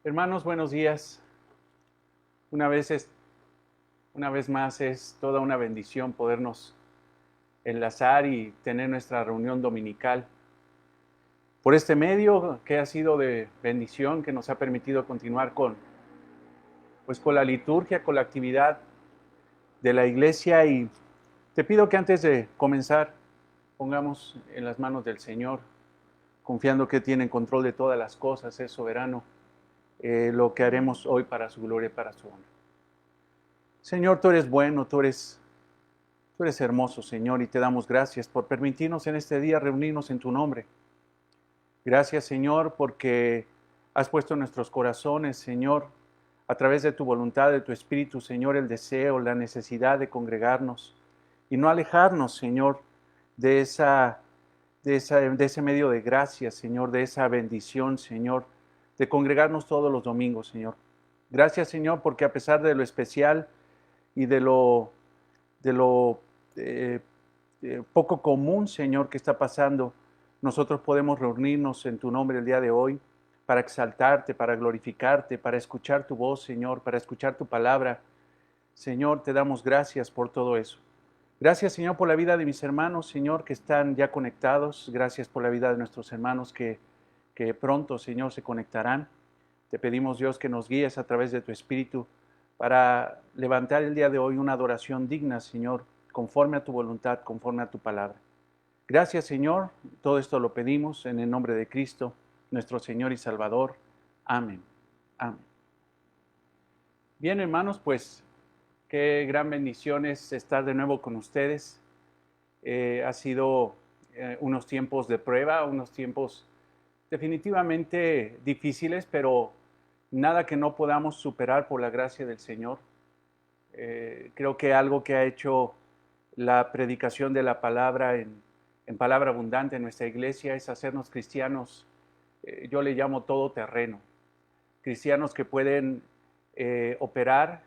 Hermanos, buenos días. Una vez, una vez más es toda una bendición podernos enlazar y tener nuestra reunión dominical. Por este medio que ha sido de bendición, que nos ha permitido continuar con la liturgia, con la actividad de la iglesia. Y te pido que antes de comenzar pongamos en las manos del Señor, confiando que tiene control de todas las cosas, es soberano, lo que haremos hoy para su gloria y para su honra. Señor, tú eres bueno, tú eres hermoso, Señor, y te damos gracias por permitirnos en este día reunirnos en tu nombre. Gracias, Señor, porque has puesto en nuestros corazones, Señor, a través de tu voluntad, de tu Espíritu, Señor, el deseo, la necesidad de congregarnos y no alejarnos, Señor, de ese medio de gracia, Señor, de esa bendición, Señor, de congregarnos todos los domingos, Señor. Gracias, Señor, porque a pesar de lo especial y de lo poco común, Señor, que está pasando, nosotros podemos reunirnos en tu nombre el día de hoy para exaltarte, para glorificarte, para escuchar tu voz, Señor, para escuchar tu palabra. Señor, te damos gracias por todo eso. Gracias, Señor, por la vida de mis hermanos, Señor, que están ya conectados. Gracias por la vida de nuestros hermanos que pronto, Señor, se conectarán. Te pedimos, Dios, que nos guíes a través de tu Espíritu para levantar el día de hoy una adoración digna, Señor, conforme a tu voluntad, conforme a tu palabra. Gracias, Señor. Todo esto lo pedimos en el nombre de Cristo, nuestro Señor y Salvador. Amén. Amén. Bien, hermanos, pues qué gran bendición es estar de nuevo con ustedes. Ha sido unos tiempos de prueba, unos tiempos definitivamente difíciles, pero nada que no podamos superar por la gracia del Señor. Creo que algo que ha hecho la predicación de la palabra en palabra abundante en nuestra iglesia es hacernos cristianos, yo le llamo todoterreno, cristianos que pueden operar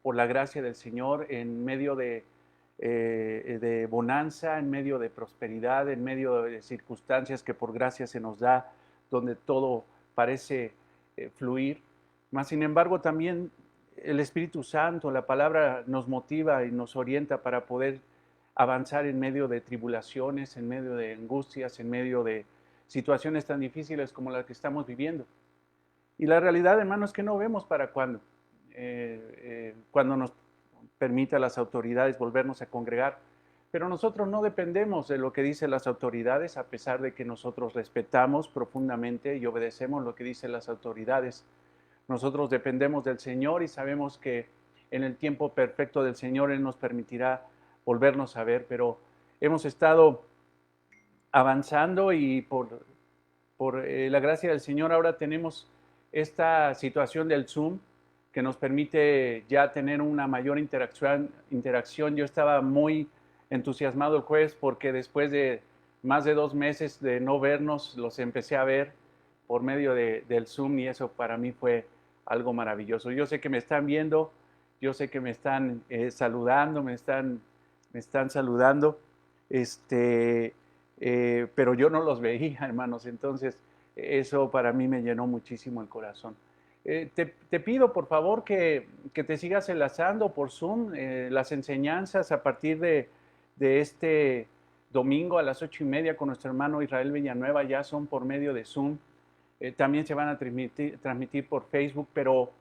por la gracia del Señor en medio de bonanza, en medio de prosperidad, en medio de circunstancias que por gracia se nos da, donde todo parece fluir. Mas, sin embargo, también el Espíritu Santo, la palabra nos motiva y nos orienta para poder avanzar en medio de tribulaciones, en medio de angustias, en medio de situaciones tan difíciles como las que estamos viviendo. Y la realidad, hermanos, es que no vemos para cuándo. Cuando nos permita las autoridades volvernos a congregar. Pero nosotros no dependemos de lo que dicen las autoridades, a pesar de que nosotros respetamos profundamente y obedecemos lo que dicen las autoridades. Nosotros dependemos del Señor y sabemos que en el tiempo perfecto del Señor Él nos permitirá volvernos a ver, pero hemos estado avanzando y por la gracia del Señor ahora tenemos esta situación del Zoom que nos permite ya tener una mayor interacción. Yo estaba muy entusiasmado el jueves porque después de más de 2 meses de no vernos, los empecé a ver por medio del Zoom y eso para mí fue algo maravilloso. Yo sé que me están viendo, yo sé que me están saludando, me están saludando, pero yo no los veía, hermanos, entonces eso para mí me llenó muchísimo el corazón. Te pido por favor que te sigas enlazando por Zoom. Las enseñanzas a partir de este domingo a las 8:30 con nuestro hermano Israel Villanueva ya son por medio de Zoom. También se van a transmitir por Facebook, pero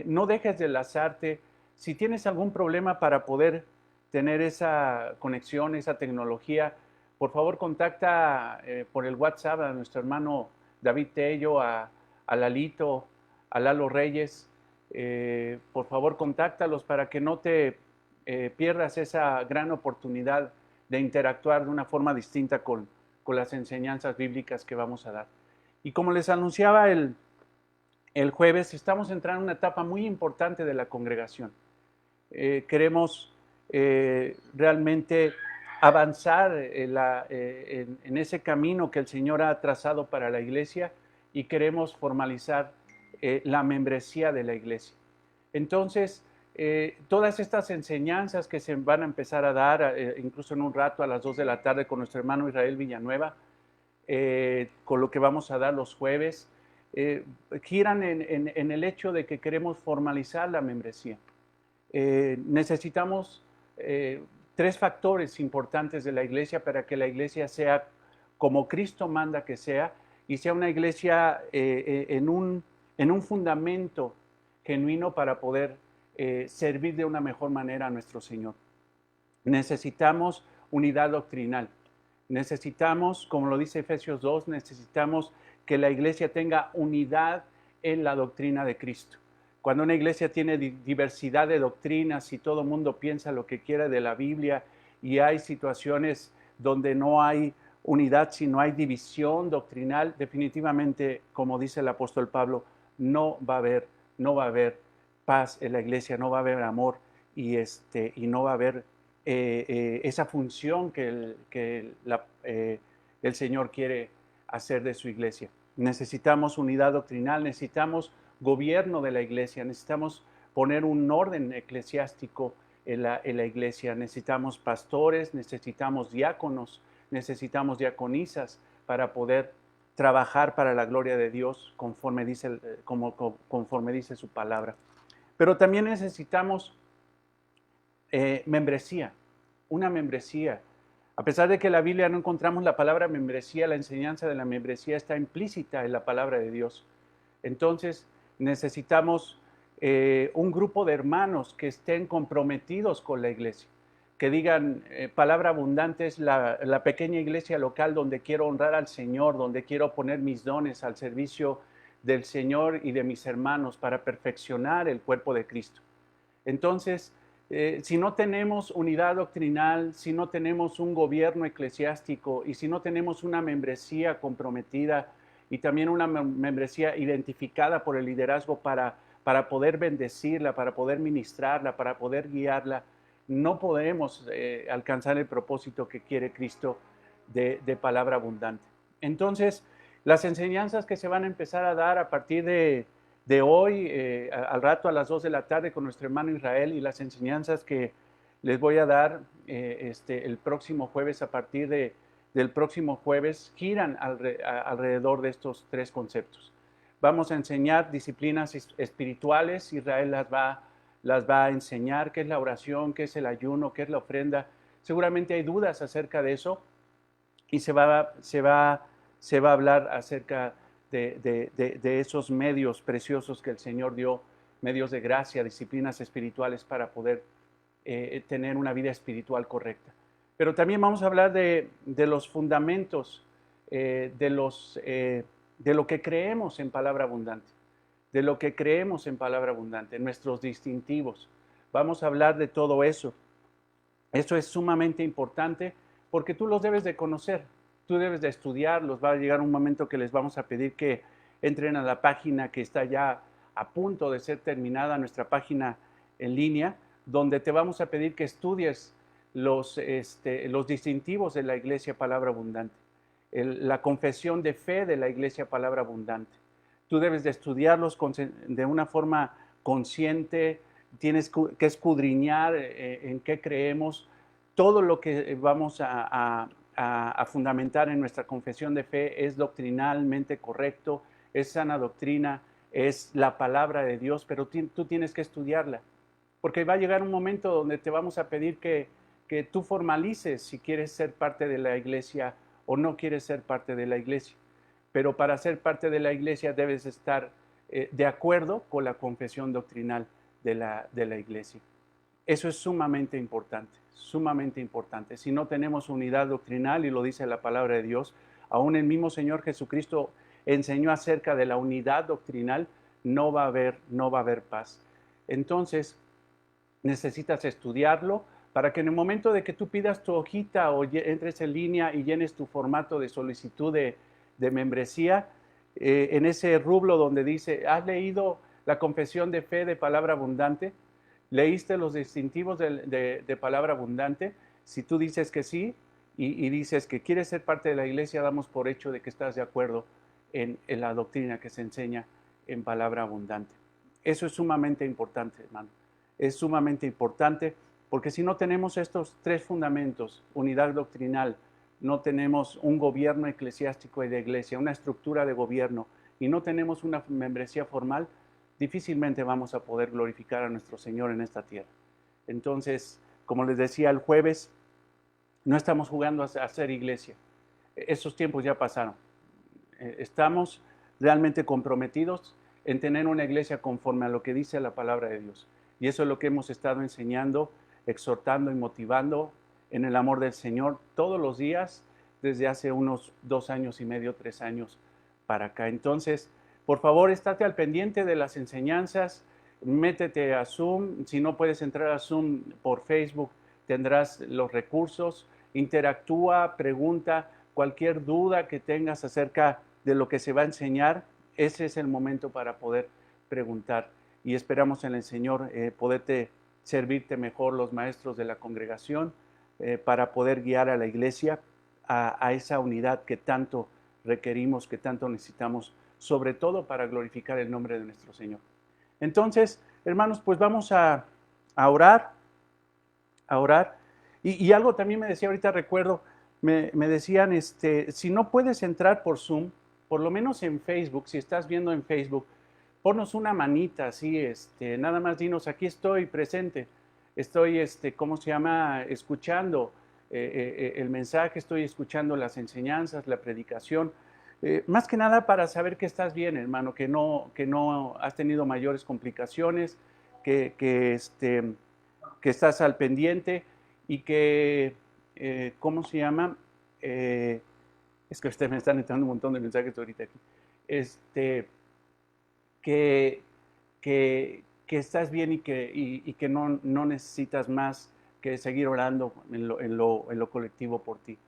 no dejes de enlazarte. Si tienes algún problema para poder tener esa conexión, esa tecnología, por favor contacta por el WhatsApp a nuestro hermano David Tello, a Lalito, a Lalo Reyes. Por favor contáctalos para que no te pierdas esa gran oportunidad de interactuar de una forma distinta con las enseñanzas bíblicas que vamos a dar. Y como les anunciaba el jueves, estamos entrando en una etapa muy importante de la congregación. Queremos realmente avanzar en ese camino que el Señor ha trazado para la iglesia y queremos formalizar la membresía de la iglesia. Entonces, todas estas enseñanzas que se van a empezar a dar, incluso en un rato a las 2 de la tarde con nuestro hermano Israel Villanueva, con lo que vamos a dar los jueves, giran en el hecho de que queremos formalizar la membresía. Necesitamos tres factores importantes de la iglesia para que la iglesia sea como Cristo manda que sea y sea una iglesia en un fundamento genuino para poder servir de una mejor manera a nuestro Señor. Necesitamos unidad doctrinal. Necesitamos, como lo dice Efesios 2, necesitamos que la iglesia tenga unidad en la doctrina de Cristo. Cuando una iglesia tiene diversidad de doctrinas y todo el mundo piensa lo que quiere de la Biblia y hay situaciones donde no hay unidad, sino hay división doctrinal, definitivamente, como dice el apóstol Pablo, no va a haber paz en la iglesia, no va a haber amor y no va a haber esa función que el Señor quiere hacer de su iglesia. Necesitamos unidad doctrinal, necesitamos gobierno de la iglesia, necesitamos poner un orden eclesiástico en la iglesia, necesitamos pastores, necesitamos diáconos, necesitamos diaconisas para poder trabajar para la gloria de Dios conforme dice su palabra. Pero también necesitamos membresía, una membresía. A pesar de que en la Biblia no encontramos la palabra membresía, la enseñanza de la membresía está implícita en la palabra de Dios. Entonces necesitamos un grupo de hermanos que estén comprometidos con la iglesia, que digan, Palabra Abundante es la pequeña iglesia local donde quiero honrar al Señor, donde quiero poner mis dones al servicio del Señor y de mis hermanos para perfeccionar el cuerpo de Cristo. Entonces, si no tenemos unidad doctrinal, si no tenemos un gobierno eclesiástico y si no tenemos una membresía comprometida y también una membresía identificada por el liderazgo para poder bendecirla, para poder ministrarla, para poder guiarla, no podemos alcanzar el propósito que quiere Cristo de Palabra Abundante. Entonces, las enseñanzas que se van a empezar a dar a partir de hoy, al rato a las 2 de la tarde con nuestro hermano Israel, y las enseñanzas que les voy a dar el próximo jueves, a partir del próximo jueves, giran alrededor de estos tres conceptos. Vamos a enseñar disciplinas espirituales. Israel las va a enseñar, qué es la oración, qué es el ayuno, qué es la ofrenda. Seguramente hay dudas acerca de eso y se va a hablar acerca de esos medios preciosos que el Señor dio, medios de gracia, disciplinas espirituales para poder tener una vida espiritual correcta. Pero también vamos a hablar de los fundamentos, de lo que creemos en Palabra Abundante, de lo que creemos en Palabra Abundante, nuestros distintivos. Vamos a hablar de todo eso. Eso es sumamente importante porque tú los debes de conocer. Tú debes de estudiarlos. Va a llegar un momento que les vamos a pedir que entren a la página que está ya a punto de ser terminada, nuestra página en línea, donde te vamos a pedir que estudies los distintivos de la Iglesia Palabra Abundante, la confesión de fe de la Iglesia Palabra Abundante. Tú debes de estudiarlos de una forma consciente, tienes que escudriñar en qué creemos. Todo lo que vamos a fundamentar en nuestra confesión de fe es doctrinalmente correcto, es sana doctrina, es la palabra de Dios, pero tú tienes que estudiarla, porque va a llegar un momento donde te vamos a pedir que tú formalices si quieres ser parte de la iglesia o no quieres ser parte de la iglesia. Pero para ser parte de la iglesia debes estar de acuerdo con la confesión doctrinal de la iglesia. Eso es sumamente importante, sumamente importante. Si no tenemos unidad doctrinal, y lo dice la palabra de Dios, aún el mismo Señor Jesucristo enseñó acerca de la unidad doctrinal, no va a haber paz. Entonces, necesitas estudiarlo para que en el momento de que tú pidas tu hojita o entres en línea y llenes tu formato de solicitud de membresía, en ese rublo donde dice, ¿has leído la confesión de fe de Palabra Abundante? ¿Leíste los distintivos de Palabra Abundante? Si tú dices que sí y dices que quieres ser parte de la iglesia, damos por hecho de que estás de acuerdo en la doctrina que se enseña en Palabra Abundante. Eso es sumamente importante, hermano. Es sumamente importante porque si no tenemos estos tres fundamentos, unidad doctrinal, no tenemos un gobierno eclesiástico y de iglesia, una estructura de gobierno y no tenemos una membresía formal, difícilmente vamos a poder glorificar a nuestro Señor en esta tierra. Entonces, como les decía el jueves, no estamos jugando a hacer iglesia. Esos tiempos ya pasaron. Estamos realmente comprometidos en tener una iglesia conforme a lo que dice la palabra de Dios. Y eso es lo que hemos estado enseñando, exhortando y motivando en el amor del Señor todos los días desde hace unos 2 años y medio, 3 años para acá. Entonces, por favor, estate al pendiente de las enseñanzas, métete a Zoom. Si no puedes entrar a Zoom por Facebook, tendrás los recursos, interactúa, pregunta, cualquier duda que tengas acerca de lo que se va a enseñar, ese es el momento para poder preguntar. Y esperamos en el Señor poderte servirte mejor los maestros de la congregación para poder guiar a la iglesia a esa unidad que tanto requerimos, que tanto necesitamos, sobre todo para glorificar el nombre de nuestro Señor. Entonces, hermanos, pues vamos a orar, a orar. Y algo también me decía, ahorita recuerdo, me decían, si no puedes entrar por Zoom, por lo menos en Facebook, si estás viendo en Facebook, ponnos una manita así, nada más dinos, aquí estoy presente, estoy, ¿cómo se llama? Escuchando el mensaje, estoy escuchando las enseñanzas, la predicación, más que nada para saber que estás bien, hermano, que no has tenido mayores complicaciones, que estás al pendiente y que, ¿cómo se llama? Es que me están entrando un montón de mensajes ahorita aquí. Que, que estás bien y que no necesitas más que seguir orando en lo colectivo por ti.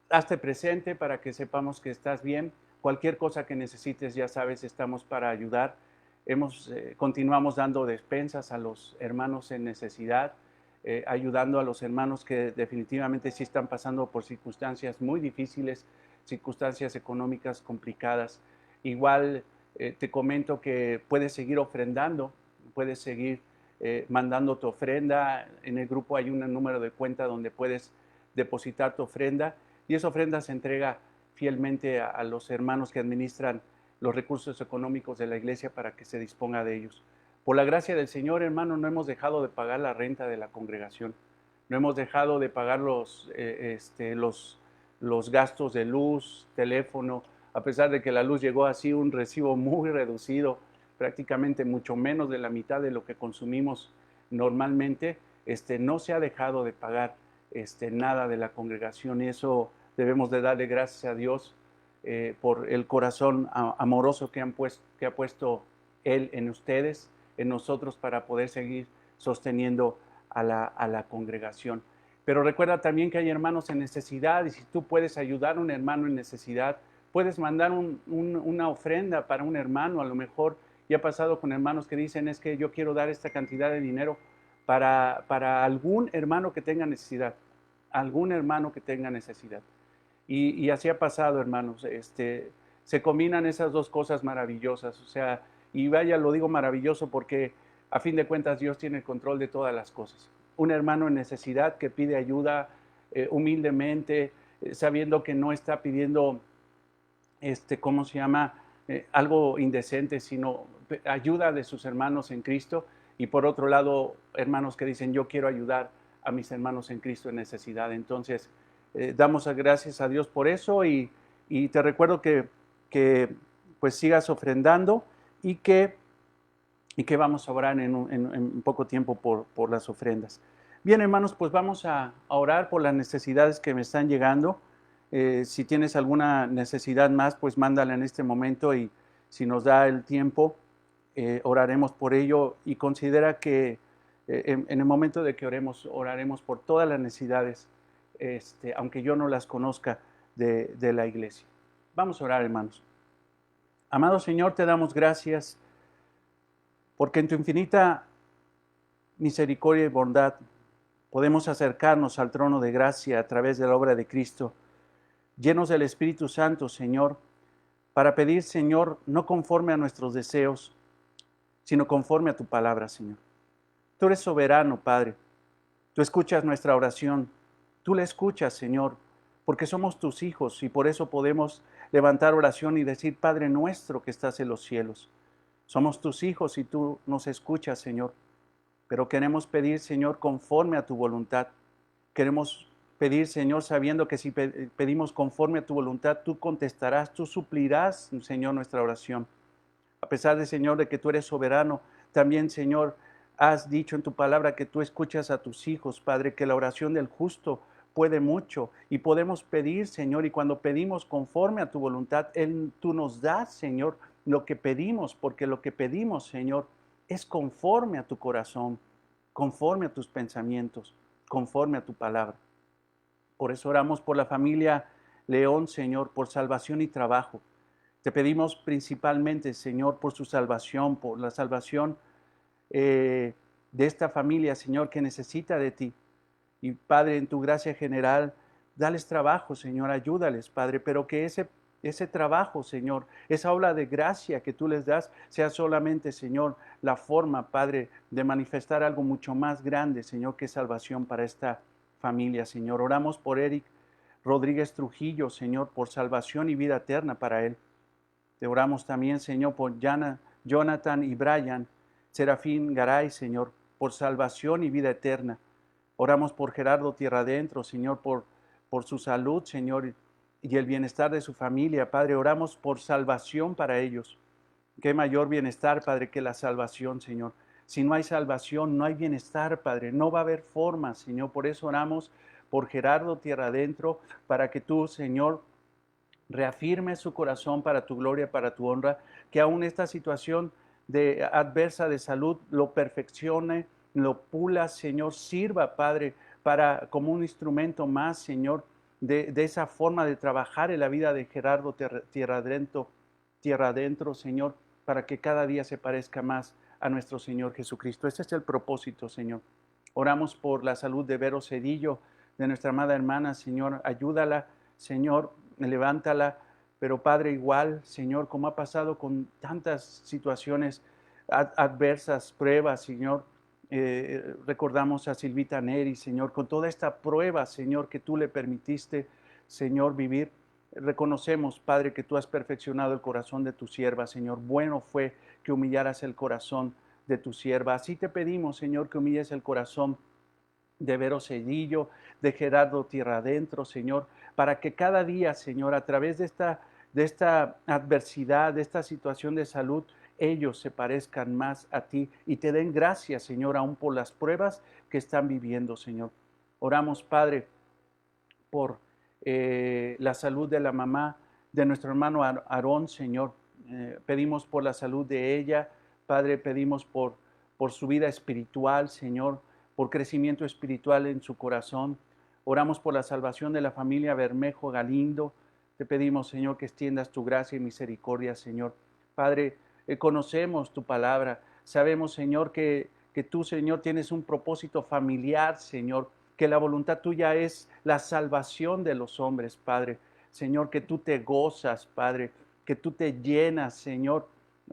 Hazte presente para que sepamos que estás bien. Cualquier cosa que necesites, ya sabes, estamos para ayudar. Continuamos dando despensas a los hermanos en necesidad, ayudando a los hermanos que definitivamente sí están pasando por circunstancias muy difíciles, circunstancias económicas complicadas. Igual te comento que puedes seguir ofrendando, puedes seguir mandando tu ofrenda. En el grupo hay un número de cuenta donde puedes depositar tu ofrenda y esa ofrenda se entrega fielmente a los hermanos que administran los recursos económicos de la iglesia para que se disponga de ellos. Por la gracia del Señor, hermano, no hemos dejado de pagar la renta de la congregación, no hemos dejado de pagar los gastos de luz, teléfono, a pesar de que la luz llegó así un recibo muy reducido, prácticamente mucho menos de la mitad de lo que consumimos normalmente, no se ha dejado de pagar nada de la congregación y eso debemos de darle gracias a Dios por el corazón amoroso que ha puesto Él en ustedes, en nosotros, para poder seguir sosteniendo a la congregación. Pero recuerda también que hay hermanos en necesidad y si tú puedes ayudar a un hermano en necesidad, puedes mandar una ofrenda para un hermano. A lo mejor ya ha pasado con hermanos que dicen, es que yo quiero dar esta cantidad de dinero para algún hermano que tenga necesidad, algún hermano que tenga necesidad. Y así ha pasado, hermanos. Se combinan esas dos cosas maravillosas. O sea, y vaya, lo digo maravilloso porque a fin de cuentas Dios tiene el control de todas las cosas. Un hermano en necesidad que pide ayuda humildemente, sabiendo que no está pidiendo, ¿cómo se llama? Algo indecente, sino ayuda de sus hermanos en Cristo. Y por otro lado, hermanos que dicen, yo quiero ayudar a mis hermanos en Cristo en necesidad. Entonces, damos gracias a Dios por eso y te recuerdo que pues sigas ofrendando y que vamos a orar en poco tiempo por las ofrendas. Bien, hermanos, pues vamos a orar por las necesidades que me están llegando. Si tienes alguna necesidad más, pues mándala en este momento y si nos da el tiempo, oraremos por ello y considera que en el momento de que oraremos por todas las necesidades, aunque yo no las conozca de la iglesia. Vamos a orar, hermanos. Amado Señor, te damos gracias porque en tu infinita misericordia y bondad podemos acercarnos al trono de gracia a través de la obra de Cristo, llenos del Espíritu Santo, Señor, para pedir, Señor, no conforme a nuestros deseos, sino conforme a tu palabra, Señor. Tú eres soberano, Padre. Tú escuchas nuestra oración. Tú la escuchas, Señor, porque somos tus hijos y por eso podemos levantar oración y decir, Padre nuestro que estás en los cielos. Somos tus hijos y tú nos escuchas, Señor. Pero queremos pedir, Señor, conforme a tu voluntad. Queremos pedir, Señor, sabiendo que si pedimos conforme a tu voluntad, tú contestarás, tú suplirás, Señor, nuestra oración. A pesar de, Señor, de que tú eres soberano, también, Señor, has dicho en tu palabra que tú escuchas a tus hijos, Padre, que la oración del justo puede mucho y podemos pedir, Señor, y cuando pedimos conforme a tu voluntad, tú nos das, Señor, lo que pedimos, porque lo que pedimos, Señor, es conforme a tu corazón, conforme a tus pensamientos, conforme a tu palabra. Por eso oramos por la familia León, Señor, por salvación y trabajo. Te pedimos principalmente, Señor, por su salvación, por la salvación de esta familia, Señor, que necesita de ti. Y Padre, en tu gracia general, dales trabajo, Señor, ayúdales, Padre, pero que ese trabajo, Señor, esa obra de gracia que tú les das, sea solamente, Señor, la forma, Padre, de manifestar algo mucho más grande, Señor, que salvación para esta familia, Señor. Oramos por Eric Rodríguez Trujillo, Señor, por salvación y vida eterna para él. Te oramos también, Señor, por Jonathan y Brian, Serafín Garay, Señor, por salvación y vida eterna. Oramos por Gerardo Tierra Adentro, Señor, por su salud, Señor, y el bienestar de su familia. Padre, oramos por salvación para ellos. Qué mayor bienestar, Padre, que la salvación, Señor. Si no hay salvación, no hay bienestar, Padre. No va a haber forma, Señor. Por eso oramos por Gerardo Tierra Adentro, para que tú, Señor, reafirme su corazón para tu gloria, para tu honra, que aún esta situación adversa de salud lo perfeccione, lo pula, Señor, sirva, Padre, para como un instrumento más, Señor, de esa forma de trabajar en la vida de Gerardo tierra adentro, Señor, para que cada día se parezca más a nuestro Señor Jesucristo. Ese es el propósito, Señor. Oramos por la salud de Vero Cedillo, de nuestra amada hermana, Señor, ayúdala, Señor, levántala, pero Padre, igual, Señor, como ha pasado con tantas situaciones adversas, pruebas, Señor, recordamos a Silvita Neri, Señor, con toda esta prueba, Señor, que tú le permitiste, Señor, vivir. Reconocemos, Padre, que tú has perfeccionado el corazón de tu sierva, Señor. Bueno fue que humillaras el corazón de tu sierva. Así te pedimos, Señor, que humilles el corazón de Vero Cedillo, de Gerardo Tierra Adentro, Señor, para que cada día, Señor, a través de esta adversidad, de esta situación de salud, ellos se parezcan más a ti y te den gracias, Señor, aún por las pruebas que están viviendo, Señor. Oramos, Padre, por la salud de la mamá de nuestro hermano Aarón, Señor. Pedimos por la salud de ella, Padre, pedimos por su vida espiritual, Señor, por crecimiento espiritual en su corazón. Oramos por la salvación de la familia Bermejo Galindo. Te pedimos, Señor, que extiendas tu gracia y misericordia, Señor. Padre, conocemos tu palabra. Sabemos, Señor, que tú, Señor, tienes un propósito familiar, Señor, que la voluntad tuya es la salvación de los hombres, Padre. Señor, que tú te gozas, Padre, que tú te llenas, Señor,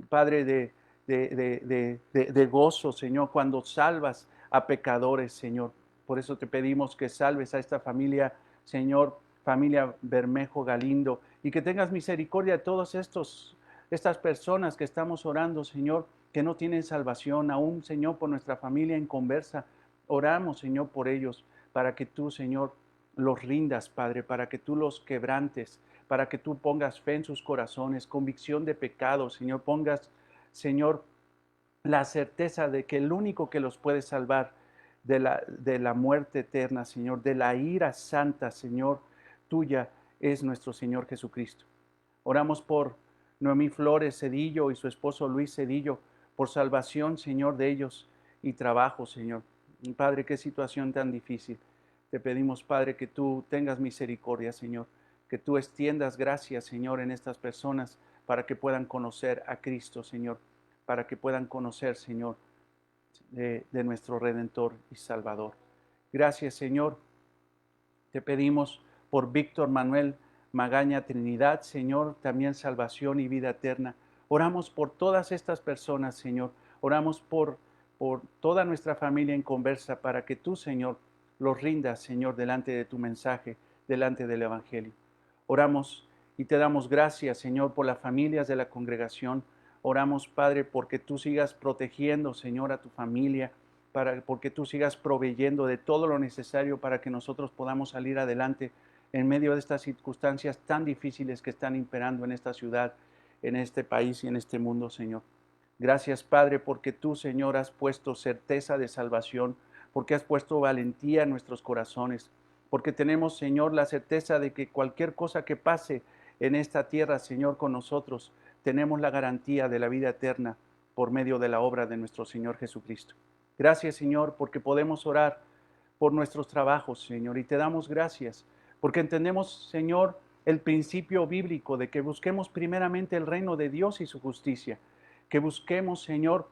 Padre, de gozo, Señor, cuando salvas a pecadores, Señor. Por eso te pedimos que salves a esta familia, Señor, familia Bermejo Galindo, y que tengas misericordia de todas estas personas que estamos orando, Señor, que no tienen salvación, aún, Señor, por nuestra familia en conversa. Oramos, Señor, por ellos, para que tú, Señor, los rindas, Padre, para que tú los quebrantes, para que tú pongas fe en sus corazones, convicción de pecado, Señor, pongas, Señor, la certeza de que el único que los puede salvar de la muerte eterna, Señor, de la ira santa, Señor, tuya es nuestro Señor Jesucristo. Oramos por Noemí Flores Cedillo y su esposo Luis Cedillo, por salvación, Señor, de ellos y trabajo, Señor. Padre, qué situación tan difícil. Te pedimos, Padre, que tú tengas misericordia, Señor, que tú extiendas gracias, Señor, en estas personas para que puedan conocer a Cristo, Señor, para que puedan conocer, Señor, de nuestro Redentor y Salvador. Gracias, Señor. Te pedimos por Víctor Manuel Magaña Trinidad, Señor, también salvación y vida eterna. Oramos por todas estas personas, Señor. Oramos por toda nuestra familia en conversa para que tú, Señor, los rindas, Señor, delante de tu mensaje, delante del Evangelio. Oramos Y te damos gracias, Señor, por las familias de la congregación. Oramos, Padre, porque tú sigas protegiendo, Señor, a tu familia, porque tú sigas proveyendo de todo lo necesario para que nosotros podamos salir adelante en medio de estas circunstancias tan difíciles que están imperando en esta ciudad, en este país y en este mundo, Señor. Gracias, Padre, porque tú, Señor, has puesto certeza de salvación, porque has puesto valentía en nuestros corazones, porque tenemos, Señor, la certeza de que cualquier cosa que pase en esta tierra, Señor, con nosotros, tenemos la garantía de la vida eterna por medio de la obra de nuestro Señor Jesucristo. Gracias, Señor, porque podemos orar por nuestros trabajos, Señor, y te damos gracias, porque entendemos, Señor, el principio bíblico de que busquemos primeramente el reino de Dios y su justicia, que busquemos, Señor,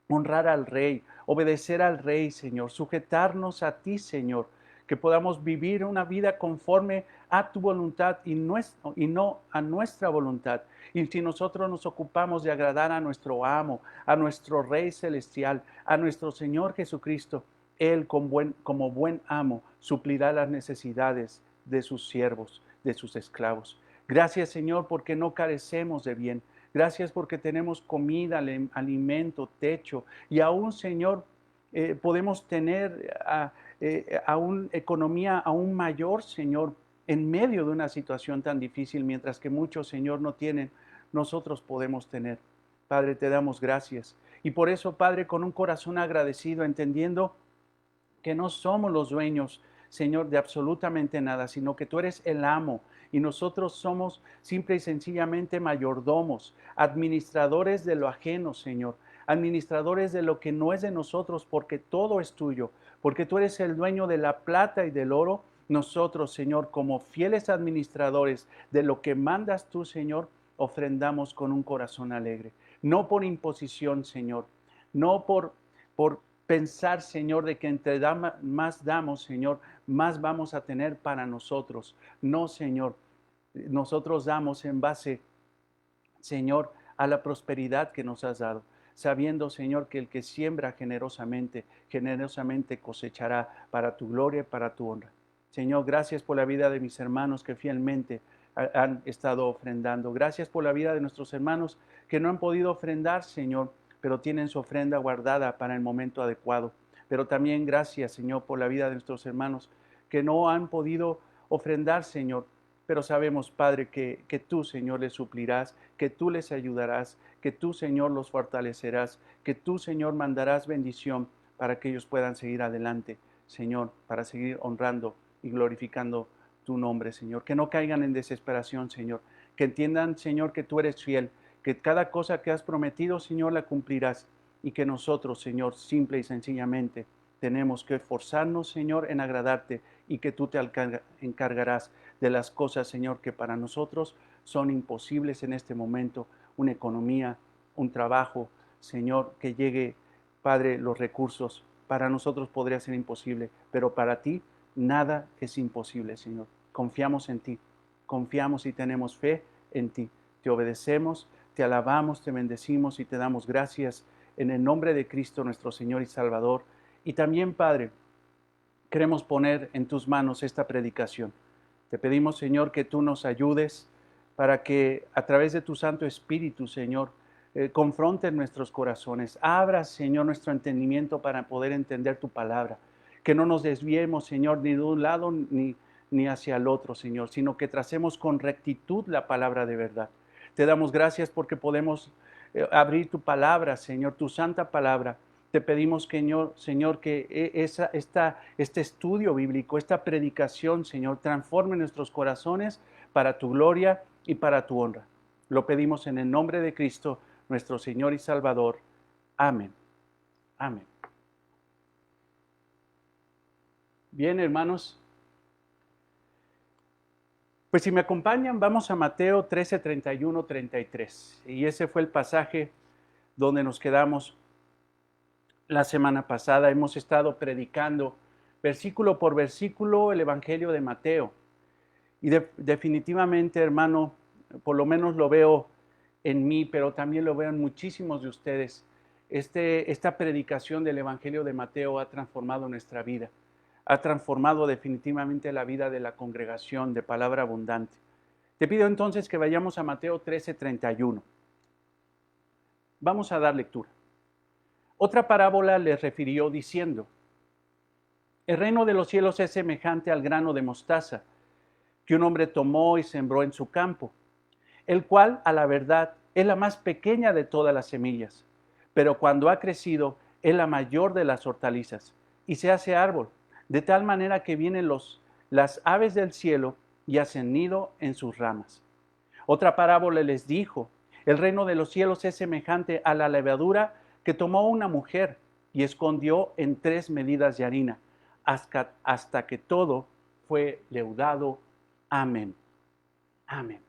honrar al Rey, obedecer al Rey, Señor, sujetarnos a ti, Señor, que podamos vivir una vida conforme a tu voluntad y no a nuestra voluntad. Y si nosotros nos ocupamos de agradar a nuestro amo, a nuestro Rey celestial, a nuestro Señor Jesucristo, Él como buen amo suplirá las necesidades de sus siervos, de sus esclavos. Gracias, Señor, porque no carecemos de bien. Gracias porque tenemos comida, alimento, techo y aún, Señor, podemos tener aún economía aún mayor, Señor, en medio de una situación tan difícil, mientras que muchos, Señor, no tienen, nosotros podemos tener. Padre, te damos gracias. Y por eso, Padre, con un corazón agradecido, entendiendo que no somos los dueños, Señor, de absolutamente nada, sino que tú eres el amo y nosotros somos simple y sencillamente mayordomos, administradores de lo ajeno, Señor, administradores de lo que no es de nosotros, porque todo es tuyo, porque tú eres el dueño de la plata y del oro. Nosotros, Señor, como fieles administradores de lo que mandas tú, Señor, ofrendamos con un corazón alegre, no por imposición, Señor, no por pensar, Señor, de que entre más damos, Señor, más vamos a tener para nosotros. No, Señor, nosotros damos en base, Señor, a la prosperidad que nos has dado, sabiendo, Señor, que el que siembra generosamente, generosamente cosechará para tu gloria y para tu honra. Señor, gracias por la vida de mis hermanos que fielmente han estado ofrendando. Gracias por la vida de nuestros hermanos que no han podido ofrendar, Señor, pero tienen su ofrenda guardada para el momento adecuado. Pero también gracias, Señor, por la vida de nuestros hermanos que no han podido ofrendar, Señor, pero sabemos, Padre, que tú, Señor, les suplirás, que tú les ayudarás, que tú, Señor, los fortalecerás, que tú, Señor, mandarás bendición para que ellos puedan seguir adelante, Señor, para seguir honrando y glorificando tu nombre, Señor. Que no caigan en desesperación, Señor. Que entiendan, Señor, que tú eres fiel, que cada cosa que has prometido, Señor, la cumplirás. Y que nosotros, Señor, simple y sencillamente, tenemos que esforzarnos, Señor, en agradarte y que tú te encargarás de las cosas, Señor, que para nosotros son imposibles en este momento. Una economía, un trabajo, Señor, que llegue, Padre, los recursos. Para nosotros podría ser imposible, pero para ti nada es imposible, Señor. Confiamos en ti, confiamos y tenemos fe en ti. Te obedecemos, te alabamos, te bendecimos y te damos gracias en el nombre de Cristo nuestro Señor y Salvador. Y también, Padre, queremos poner en tus manos esta predicación. Te pedimos, Señor, que tú nos ayudes para que a través de tu Santo Espíritu, Señor, confrontes nuestros corazones. Abra, Señor, nuestro entendimiento para poder entender tu palabra. Que no nos desviemos, Señor, ni de un lado ni hacia el otro, Señor, sino que tracemos con rectitud la palabra de verdad. Te damos gracias porque podemos abrir tu palabra, Señor, tu santa palabra. Te pedimos, Señor, que este estudio bíblico, esta predicación, Señor, transforme nuestros corazones para tu gloria y para tu honra. Lo pedimos en el nombre de Cristo, nuestro Señor y Salvador. Amén. Amén. Bien, hermanos. Pues si me acompañan, vamos a Mateo 13, 31, 33. Y ese fue el pasaje donde nos quedamos la semana pasada. Hemos estado predicando versículo por versículo el Evangelio de Mateo. Y definitivamente, hermano, por lo menos lo veo en mí, pero también lo veo en muchísimos de ustedes. Esta predicación del Evangelio de Mateo ha transformado nuestra vida. Ha transformado definitivamente la vida de la congregación de Palabra Abundante. Te pido entonces que vayamos a Mateo 13:31. Vamos a dar lectura. Otra parábola les refirió diciendo: el reino de los cielos es semejante al grano de mostaza que un hombre tomó y sembró en su campo, el cual, a la verdad, es la más pequeña de todas las semillas, pero cuando ha crecido es la mayor de las hortalizas y se hace árbol, de tal manera que vienen las aves del cielo y hacen nido en sus ramas. Otra parábola les dijo: el reino de los cielos es semejante a la levadura que tomó una mujer y escondió en 3 medidas de harina, hasta que todo fue leudado. Amén. Amén.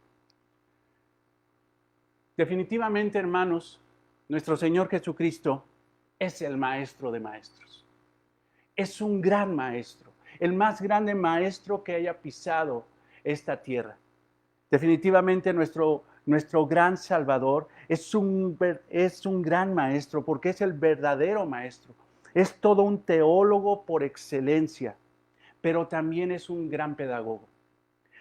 Definitivamente, hermanos, nuestro Señor Jesucristo es el maestro de maestros. Es un gran maestro, el más grande maestro que haya pisado esta tierra. Definitivamente nuestro gran Salvador es un gran maestro, porque es el verdadero maestro. Es todo un teólogo por excelencia, pero también es un gran pedagogo.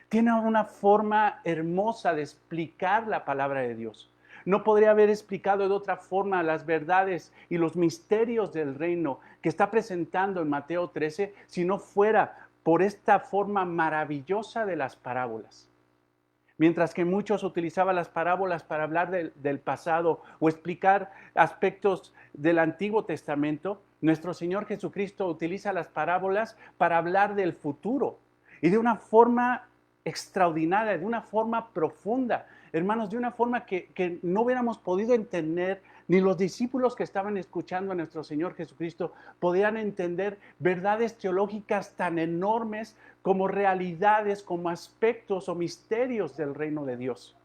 Tiene una forma hermosa de explicar la palabra de Dios. No podría haber explicado de otra forma las verdades y los misterios del reino que está presentando en Mateo 13 si no fuera por esta forma maravillosa de las parábolas. Mientras que muchos utilizaban las parábolas para hablar del pasado o explicar aspectos del Antiguo Testamento, nuestro Señor Jesucristo utiliza las parábolas para hablar del futuro y de una forma extraordinaria, de una forma profunda, hermanos, de una forma que no hubiéramos podido entender, ni los discípulos que estaban escuchando a nuestro Señor Jesucristo podían entender verdades teológicas tan enormes como realidades, como aspectos o misterios del reino de Dios.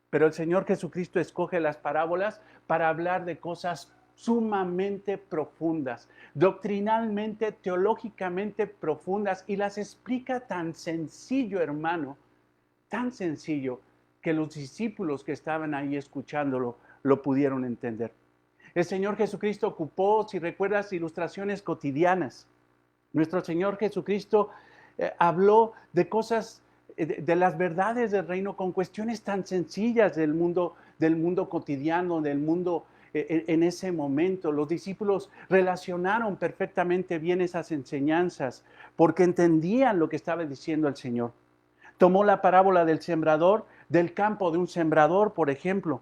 Pero el Señor Jesucristo escoge las parábolas para hablar de cosas sumamente profundas, doctrinalmente, teológicamente profundas, y las explica tan sencillo, hermano, tan sencillo, que los discípulos que estaban ahí escuchándolo lo pudieron entender. El Señor Jesucristo ocupó, si recuerdas, ilustraciones cotidianas. Nuestro Señor Jesucristo habló de cosas, de las verdades del reino con cuestiones tan sencillas del mundo cotidiano, del mundo en ese momento. Los discípulos relacionaron perfectamente bien esas enseñanzas porque entendían lo que estaba diciendo el Señor. Tomó la parábola del sembrador, del campo de un sembrador, por ejemplo.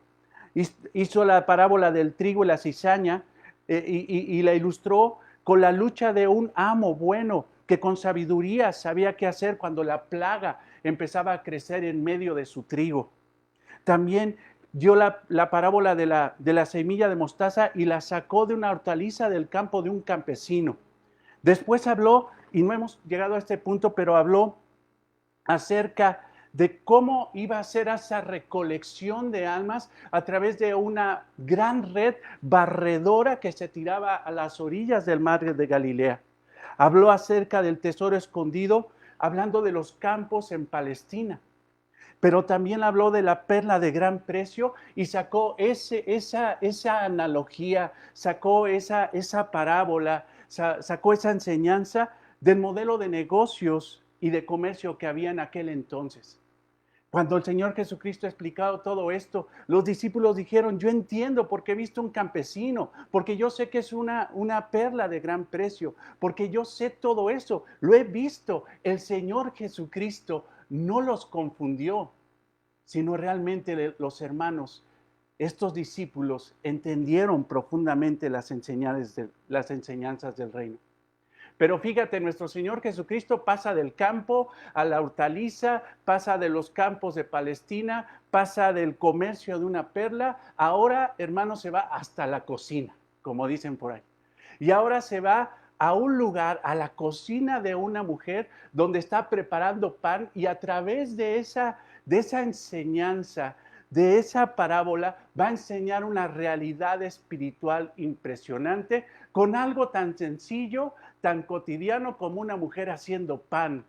Hizo la parábola del trigo y la cizaña y la ilustró con la lucha de un amo bueno que con sabiduría sabía qué hacer cuando la plaga empezaba a crecer en medio de su trigo. También dio la parábola de la semilla de mostaza y la sacó de una hortaliza del campo de un campesino. Después habló, y no hemos llegado a este punto, pero habló acerca de cómo iba a ser esa recolección de almas a través de una gran red barredora que se tiraba a las orillas del mar de Galilea. Habló acerca del tesoro escondido, hablando de los campos en Palestina. Pero también habló de la perla de gran precio y sacó esa analogía, sacó esa parábola, sacó esa enseñanza del modelo de negocios y de comercio que había en aquel entonces. Cuando el Señor Jesucristo ha explicado todo esto, los discípulos dijeron: yo entiendo porque he visto un campesino, porque yo sé que es una perla de gran precio, porque yo sé todo eso, lo he visto. El Señor Jesucristo no los confundió, sino realmente los hermanos, estos discípulos, entendieron profundamente las enseñanzas del reino. Pero fíjate, nuestro Señor Jesucristo pasa del campo a la hortaliza, pasa de los campos de Palestina, pasa del comercio de una perla, ahora, hermano, se va hasta la cocina, como dicen por ahí. Y ahora se va a un lugar, a la cocina de una mujer, donde está preparando pan, y a través de esa enseñanza, de esa parábola, va a enseñar una realidad espiritual impresionante con algo tan sencillo, tan cotidiano como una mujer haciendo pan,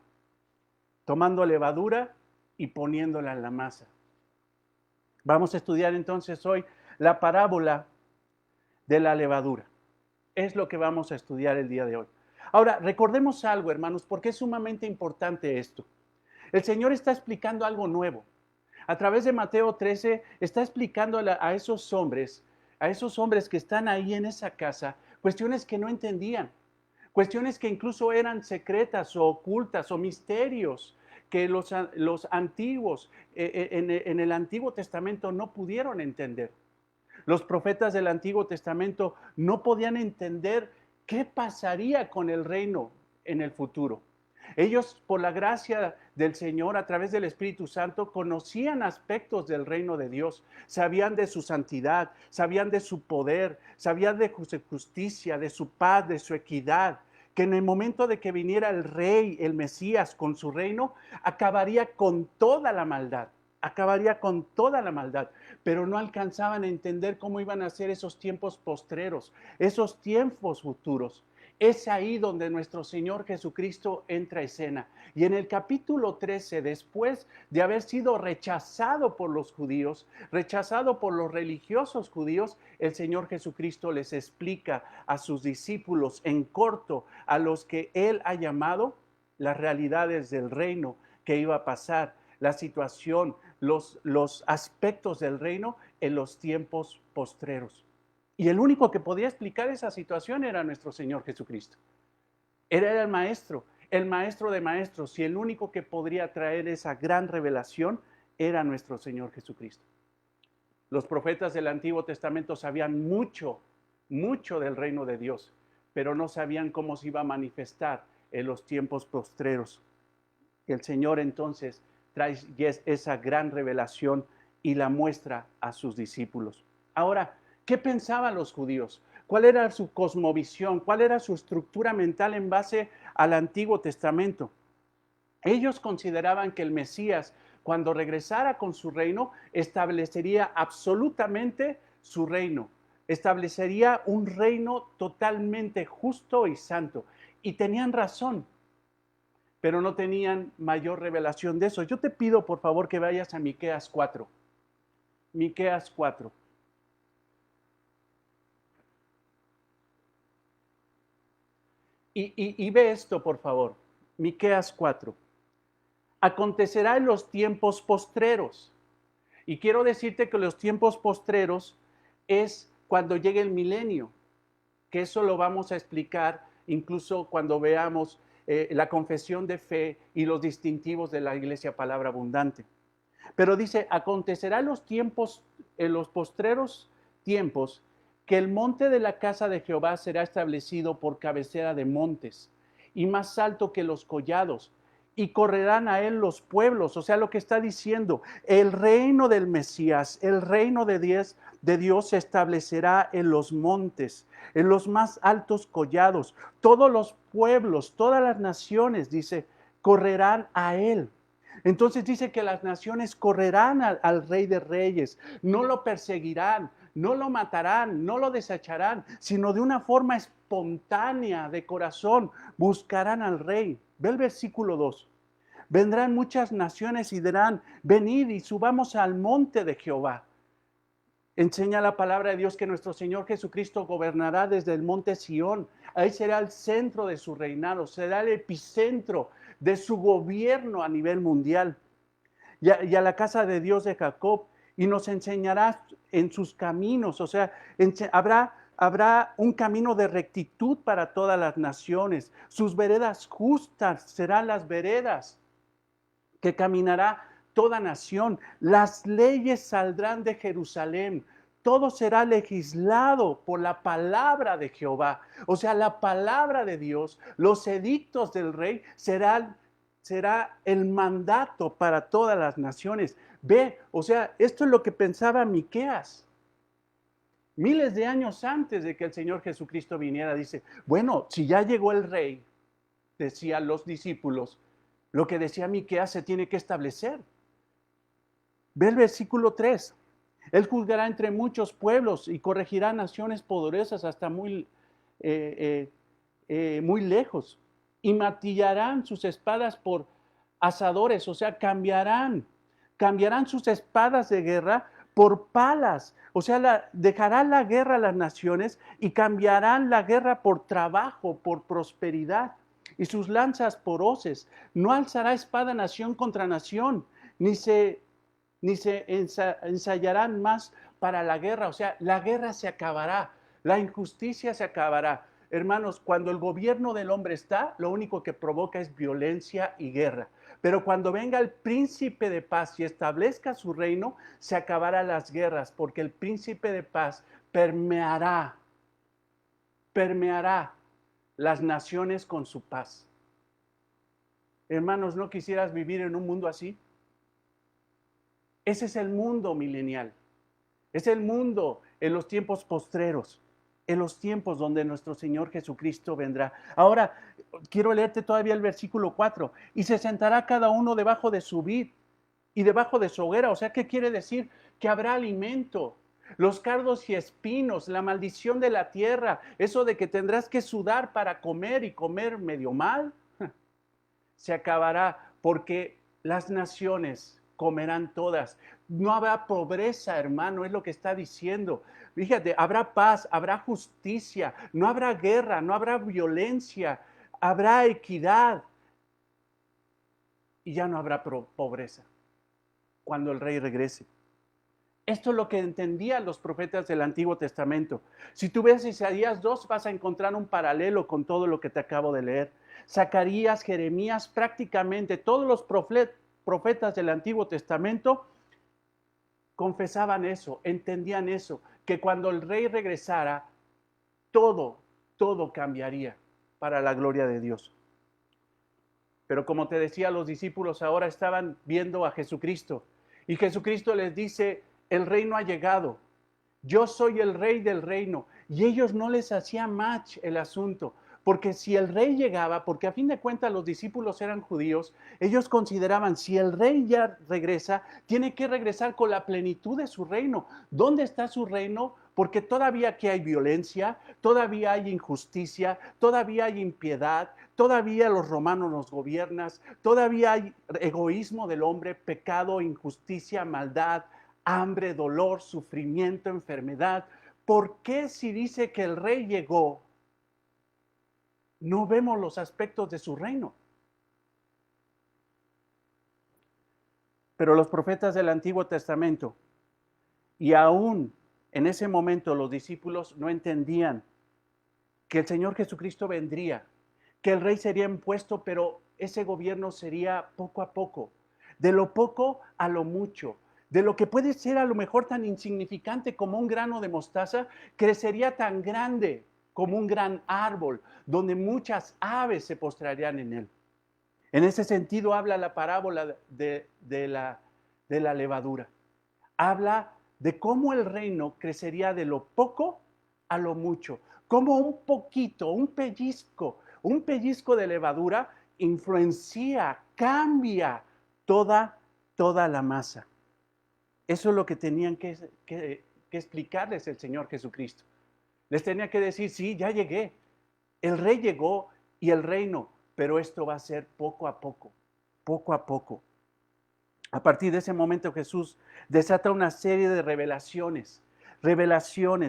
tomando levadura y poniéndola en la masa. Vamos a estudiar entonces hoy la parábola de la levadura. Es lo que vamos a estudiar el día de hoy. Ahora, recordemos algo, hermanos, porque es sumamente importante esto. El Señor está explicando algo nuevo. A través de Mateo 13 está explicando a esos hombres que están ahí en esa casa, cuestiones que no entendían, cuestiones que incluso eran secretas o ocultas o misterios que los antiguos en el Antiguo Testamento no pudieron entender. Los profetas del Antiguo Testamento no podían entender qué pasaría con el reino en el futuro. Ellos, por la gracia del Señor, a través del Espíritu Santo, conocían aspectos del reino de Dios, sabían de su santidad, sabían de su poder, sabían de su justicia, de su paz, de su equidad, que en el momento de que viniera el rey, el Mesías, con su reino, acabaría con toda la maldad. Pero no alcanzaban a entender cómo iban a ser esos tiempos postreros, esos tiempos futuros. Es ahí donde nuestro Señor Jesucristo entra a escena. Y en el capítulo 13, después de haber sido rechazado por los judíos, rechazado por los religiosos judíos, el Señor Jesucristo les explica a sus discípulos en corto, a los que Él ha llamado, las realidades del reino que iba a pasar, la situación, los aspectos del reino en los tiempos postreros. Y el único que podía explicar esa situación era nuestro Señor Jesucristo. Era el maestro de maestros, y el único que podría traer esa gran revelación era nuestro Señor Jesucristo. Los profetas del Antiguo Testamento sabían mucho del reino de Dios, pero no sabían cómo se iba a manifestar en los tiempos postreros. El Señor entonces trae esa gran revelación y la muestra a sus discípulos. Ahora, ¿qué pensaban los judíos? ¿Cuál era su cosmovisión? ¿Cuál era su estructura mental en base al Antiguo Testamento? Ellos consideraban que el Mesías, cuando regresara con su reino, establecería absolutamente su reino. Establecería un reino totalmente justo y santo. Y tenían razón, pero no tenían mayor revelación de eso. Yo te pido, por favor, que vayas a Miqueas 4. Miqueas 4. Y ve esto, por favor. Miqueas 4. Acontecerá en los tiempos postreros. Y quiero decirte que los tiempos postreros es cuando llegue el milenio, que eso lo vamos a explicar incluso cuando veamos la confesión de fe y los distintivos de la Iglesia Palabra Abundante. Pero dice, acontecerá en los postreros tiempos, que el monte de la casa de Jehová será establecido por cabecera de montes y más alto que los collados, y correrán a él los pueblos. O sea, lo que está diciendo, el reino del Mesías, el reino de Dios se establecerá en los montes, en los más altos collados. Todos los pueblos, todas las naciones, dice, correrán a él. Entonces dice que las naciones correrán al Rey de Reyes, no lo perseguirán, no lo matarán, no lo desecharán, sino de una forma espontánea, de corazón, buscarán al Rey. Ve el versículo 2. Vendrán muchas naciones y dirán, venid y subamos al monte de Jehová. Enseña la palabra de Dios que nuestro Señor Jesucristo gobernará desde el monte Sión. Ahí será el centro de su reinado, será el epicentro de su gobierno a nivel mundial. Y a la casa de Dios de Jacob, y nos enseñará en sus caminos. O sea, habrá un camino de rectitud para todas las naciones. Sus veredas justas serán las veredas que caminará toda nación. Las leyes saldrán de Jerusalén. Todo será legislado por la palabra de Jehová. O sea, la palabra de Dios, los edictos del rey será el mandato para todas las naciones. Ve, o sea, esto es lo que pensaba Miqueas. Miles de años antes de que el Señor Jesucristo viniera, dice, bueno, si ya llegó el rey, decían los discípulos, lo que decía Miqueas se tiene que establecer. Ve el versículo 3. Él juzgará entre muchos pueblos y corregirá naciones poderosas hasta muy lejos. Y matillarán sus espadas por asadores, o sea, cambiarán sus espadas de guerra por palas. O sea, dejarán la guerra a las naciones y cambiarán la guerra por trabajo, por prosperidad, y sus lanzas por hoces. No alzará espada nación contra nación, ni se ni se ensayarán más para la guerra. O sea, la guerra se acabará, la injusticia se acabará. Hermanos, cuando el gobierno del hombre está, lo único que provoca es violencia y guerra. Pero cuando venga el príncipe de paz y establezca su reino, se acabarán las guerras, porque el príncipe de paz permeará las naciones con su paz. Hermanos, ¿no quisieras vivir en un mundo así? Ese es el mundo milenial. Es el mundo en los tiempos postreros, en los tiempos donde nuestro Señor Jesucristo vendrá. Ahora, quiero leerte todavía el versículo 4. Y se sentará cada uno debajo de su vid y debajo de su hoguera. O sea, ¿qué quiere decir? Que habrá alimento. Los cardos y espinos, la maldición de la tierra, eso de que tendrás que sudar para comer y comer medio mal, se acabará porque las naciones comerán todas. No habrá pobreza, hermano, es lo que está diciendo. Fíjate, habrá paz, habrá justicia, no habrá guerra, no habrá violencia, habrá equidad y ya no habrá pobreza cuando el rey regrese. Esto es lo que entendían los profetas del Antiguo Testamento. Si tú ves Isaías 2, vas a encontrar un paralelo con todo lo que te acabo de leer. Zacarías, Jeremías, prácticamente todos los profetas del Antiguo Testamento confesaban eso, entendían eso, que cuando el rey regresara, todo cambiaría para la gloria de Dios. Pero como te decía, los discípulos ahora estaban viendo a Jesucristo y Jesucristo les dice, el reino ha llegado, yo soy el rey del reino. Y ellos no les hacía match el asunto, porque si el rey llegaba, porque a fin de cuentas los discípulos eran judíos, ellos consideraban, si el rey ya regresa, tiene que regresar con la plenitud de su reino. ¿Dónde está su reino? Porque todavía aquí hay violencia, todavía hay injusticia, todavía hay impiedad, todavía los romanos nos gobiernan, todavía hay egoísmo del hombre, pecado, injusticia, maldad, hambre, dolor, sufrimiento, enfermedad. ¿Por qué si dice que el rey llegó, no vemos los aspectos de su reino? Pero los profetas del Antiguo Testamento, y aún en ese momento los discípulos no entendían que el Señor Jesucristo vendría, que el rey sería impuesto, pero ese gobierno sería poco a poco, de lo poco a lo mucho. De lo que puede ser a lo mejor tan insignificante como un grano de mostaza, crecería tan grande como un gran árbol, donde muchas aves se postrarían en él. En ese sentido habla la parábola de la levadura. Habla de cómo el reino crecería de lo poco a lo mucho, como un poquito, un pellizco de levadura influencia, cambia toda la masa. Eso es lo que tenían que explicarles el Señor Jesucristo. Les tenía que decir, sí, ya llegué. El rey llegó y el reino, pero esto va a ser poco a poco, poco a poco. A partir de ese momento Jesús desata una serie de revelaciones,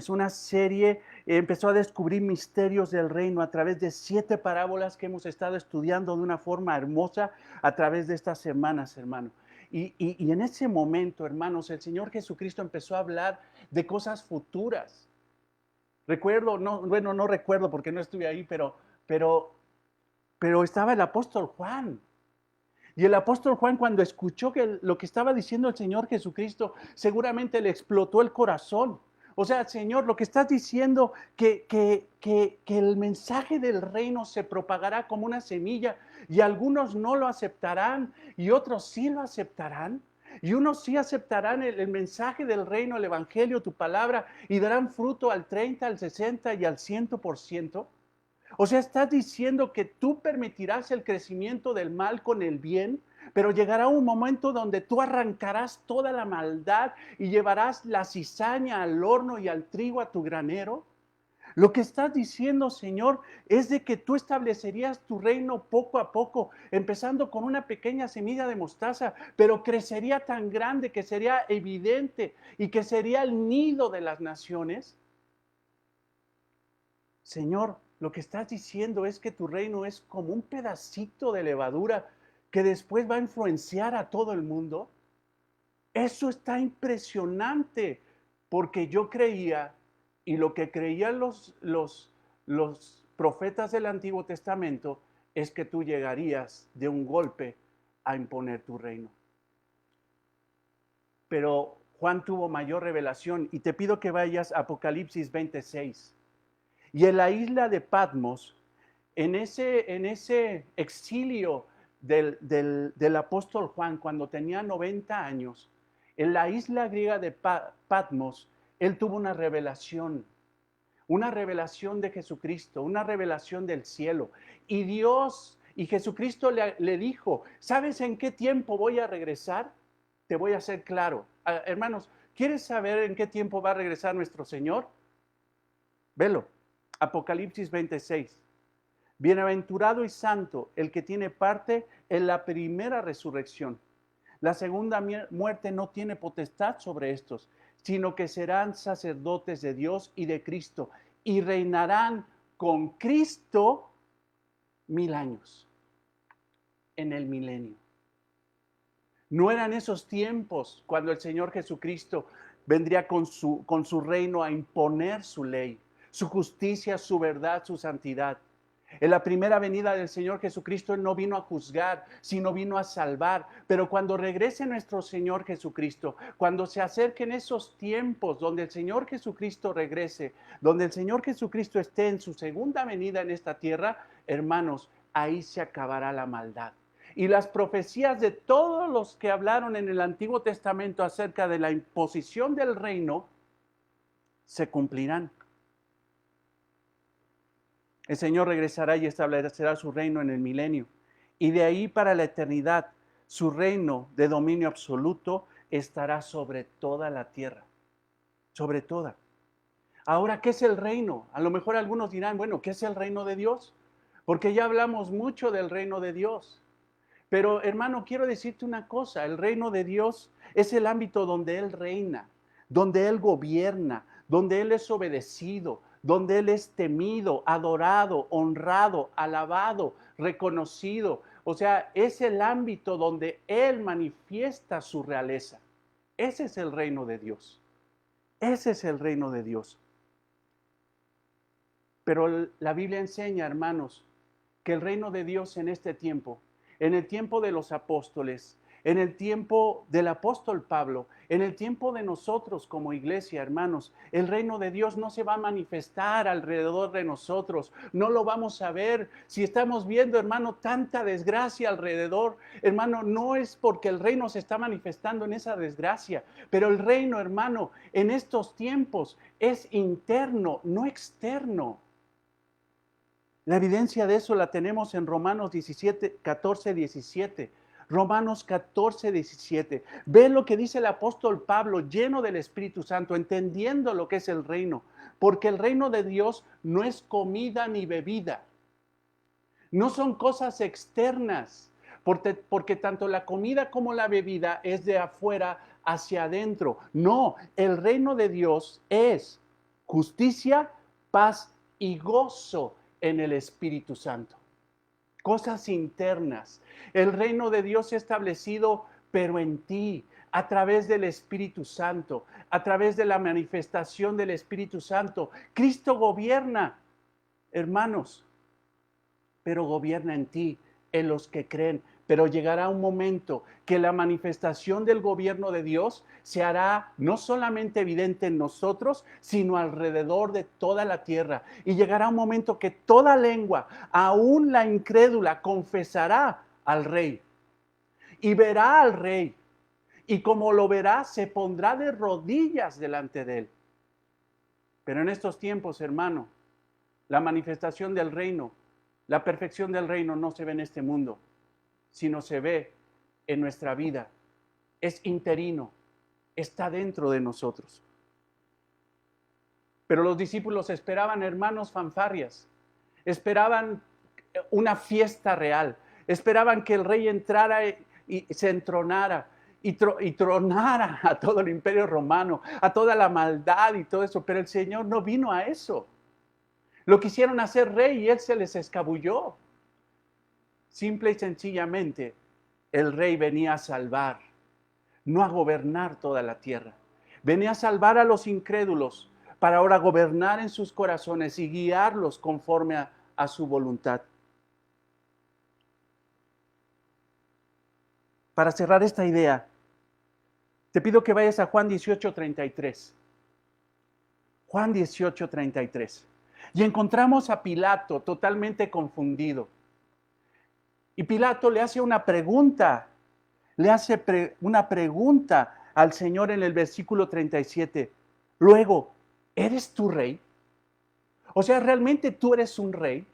una serie, empezó a descubrir misterios del reino a través de 7 parábolas que hemos estado estudiando de una forma hermosa a través de estas semanas, hermano. Y en ese momento, hermanos, el Señor Jesucristo empezó a hablar de cosas futuras. Recuerdo, no recuerdo porque no estuve ahí, pero estaba el apóstol Juan. Y el apóstol Juan, cuando escuchó lo que estaba diciendo el Señor Jesucristo, seguramente le explotó el corazón. O sea, Señor, lo que estás diciendo, que el mensaje del reino se propagará como una semilla y algunos no lo aceptarán y otros sí lo aceptarán. Y unos sí aceptarán el mensaje del reino, el evangelio, tu palabra, y darán fruto al 30, al 60 y al 100%. O sea, estás diciendo que tú permitirás el crecimiento del mal con el bien, pero llegará un momento donde tú arrancarás toda la maldad y llevarás la cizaña al horno y al trigo a tu granero. Lo que estás diciendo, Señor, es de que tú establecerías tu reino poco a poco, empezando con una pequeña semilla de mostaza, pero crecería tan grande que sería evidente y que sería el nido de las naciones. Señor, lo que estás diciendo es que tu reino es como un pedacito de levadura que después va a influenciar a todo el mundo. Eso está impresionante, porque yo creía, y lo que creían los profetas del Antiguo Testamento, es que tú llegarías de un golpe a imponer tu reino. Pero Juan tuvo mayor revelación, y te pido que vayas a Apocalipsis 26. Y en la isla de Patmos, en ese exilio del apóstol Juan, cuando tenía 90 años, en la isla griega de Patmos, él tuvo una revelación de Jesucristo, una revelación del cielo. Y Dios y Jesucristo le dijo, ¿sabes en qué tiempo voy a regresar? Te voy a hacer claro. Hermanos, ¿quieres saber en qué tiempo va a regresar nuestro Señor? Velo, Apocalipsis 26. Bienaventurado y santo el que tiene parte en la primera resurrección. La segunda muerte no tiene potestad sobre estos, sino que serán sacerdotes de Dios y de Cristo y reinarán con Cristo 1000 años en el milenio. No eran esos tiempos cuando el Señor Jesucristo vendría con su reino a imponer su ley, su justicia, su verdad, su santidad. En la primera venida del Señor Jesucristo, Él no vino a juzgar, sino vino a salvar. Pero cuando regrese nuestro Señor Jesucristo, cuando se acerquen esos tiempos donde el Señor Jesucristo regrese, donde el Señor Jesucristo esté en su segunda venida en esta tierra, hermanos, ahí se acabará la maldad. Y las profecías de todos los que hablaron en el Antiguo Testamento acerca de la imposición del reino se cumplirán. El Señor regresará y establecerá su reino en el milenio. Y de ahí para la eternidad, su reino de dominio absoluto estará sobre toda la tierra. Sobre toda. Ahora, ¿qué es el reino? A lo mejor algunos dirán, bueno, ¿qué es el reino de Dios? Porque ya hablamos mucho del reino de Dios. Pero hermano, quiero decirte una cosa, el reino de Dios es el ámbito donde Él reina, donde Él gobierna, donde Él es obedecido, donde Él es temido, adorado, honrado, alabado, reconocido. O sea, es el ámbito donde Él manifiesta su realeza. Ese es el reino de Dios. Ese es el reino de Dios. Pero la Biblia enseña, hermanos, que el reino de Dios en este tiempo, en el tiempo de los apóstoles, en el tiempo del apóstol Pablo, en el tiempo de nosotros como iglesia, hermanos, el reino de Dios no se va a manifestar alrededor de nosotros, no lo vamos a ver. Si estamos viendo, hermano, tanta desgracia alrededor, hermano, no es porque el reino se está manifestando en esa desgracia, pero el reino, hermano, en estos tiempos es interno, no externo. La evidencia de eso la tenemos en Romanos 17, 14, 17. Romanos 14, 17. Ve lo que dice el apóstol Pablo, lleno del Espíritu Santo, entendiendo lo que es el reino. Porque el reino de Dios no es comida ni bebida. No son cosas externas. Porque tanto la comida como la bebida es de afuera hacia adentro. No, el reino de Dios es justicia, paz y gozo en el Espíritu Santo. Cosas internas. El reino de Dios se ha establecido, pero en ti, a través del Espíritu Santo, a través de la manifestación del Espíritu Santo. Cristo gobierna, hermanos, pero gobierna en ti, en los que creen. Pero llegará un momento que la manifestación del gobierno de Dios se hará no solamente evidente en nosotros, sino alrededor de toda la tierra. Y llegará un momento que toda lengua, aún la incrédula, confesará al Rey. Y verá al Rey. Y como lo verá, se pondrá de rodillas delante de él. Pero en estos tiempos, hermano, la manifestación del reino, la perfección del reino no se ve en este mundo, sino se ve en nuestra vida. Es interino, está dentro de nosotros. Pero los discípulos esperaban, hermanos, fanfarrias, esperaban una fiesta real, esperaban que el rey entrara y se entronara y tronara a todo el imperio romano, a toda la maldad y todo eso, pero el Señor no vino a eso. Lo quisieron hacer rey y él se les escabulló. Simple y sencillamente, el rey venía a salvar. no a gobernar toda la tierra. Venía a salvar a los incrédulos para ahora gobernar en sus corazones y guiarlos conforme a su voluntad. Para cerrar esta idea, te pido que vayas a Juan 18:33. Juan 18:33. Y encontramos a Pilato totalmente confundido. Y Pilato le hace una pregunta. Una pregunta al Señor en el versículo 37. Luego, ¿eres tú rey? O sea, ¿realmente tú eres un rey?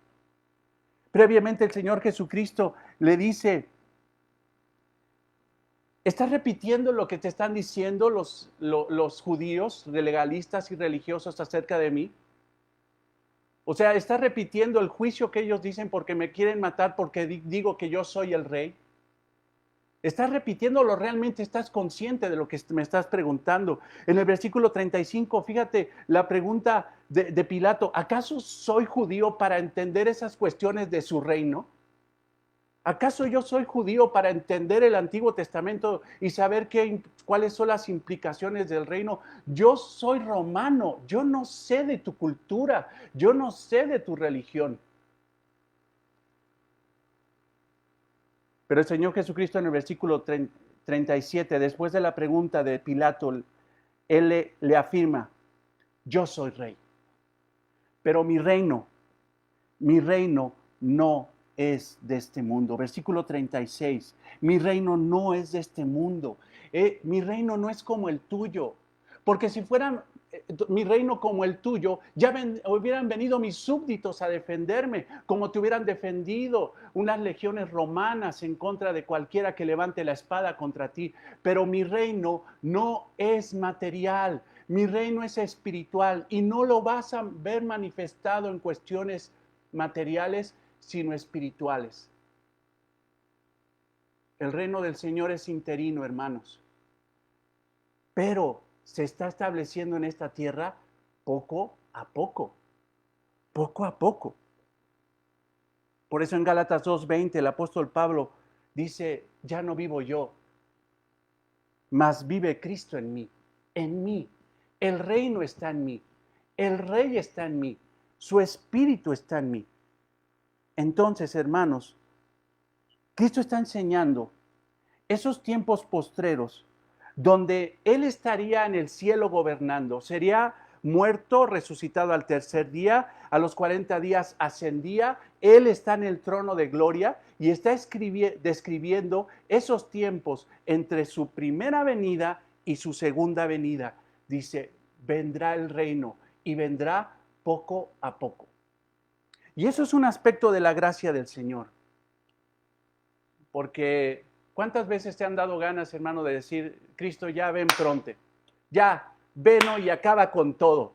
Previamente el Señor Jesucristo le dice, ¿estás repitiendo lo que te están diciendo los judíos, legalistas y religiosos acerca de mí? O sea, ¿estás repitiendo el juicio que ellos dicen porque me quieren matar porque digo que yo soy el rey? ¿Estás repitiéndolo? ¿Realmente estás consciente de lo que me estás preguntando? En el versículo 35, fíjate la pregunta de Pilato. ¿Acaso soy judío para entender esas cuestiones de su reino? ¿Acaso yo soy judío para entender el Antiguo Testamento y saber cuáles son las implicaciones del reino? Yo soy romano, yo no sé de tu cultura, yo no sé de tu religión. Pero el Señor Jesucristo en el versículo 37, después de la pregunta de Pilato, Él le afirma, yo soy rey, pero mi reino no es de este mundo. Versículo 36, mi reino no es de este mundo. Mi reino no es como el tuyo, porque si fuera mi reino como el tuyo, ya hubieran venido mis súbditos a defenderme, como te hubieran defendido unas legiones romanas en contra de cualquiera que levante la espada contra ti. Pero mi reino no es material, mi reino es espiritual y no lo vas a ver manifestado en cuestiones materiales, sino espirituales. El reino del Señor es interino, hermanos, pero se está estableciendo en esta tierra poco a poco, poco a poco. Por eso en Gálatas 2:20 el apóstol Pablo dice, ya no vivo yo, mas vive Cristo en mí, en mí. El reino está en mí, el rey está en mí, su espíritu está en mí. Entonces, hermanos, Cristo está enseñando esos tiempos postreros donde Él estaría en el cielo gobernando, sería muerto, resucitado al tercer día, a los 40 días ascendía, Él está en el trono de gloria y está describiendo esos tiempos entre su primera venida y su segunda venida. Dice, vendrá el reino y vendrá poco a poco. Y eso es un aspecto de la gracia del Señor. Porque ¿cuántas veces te han dado ganas, hermano, de decir, Cristo, ya ven pronto, ya, ven y acaba con todo?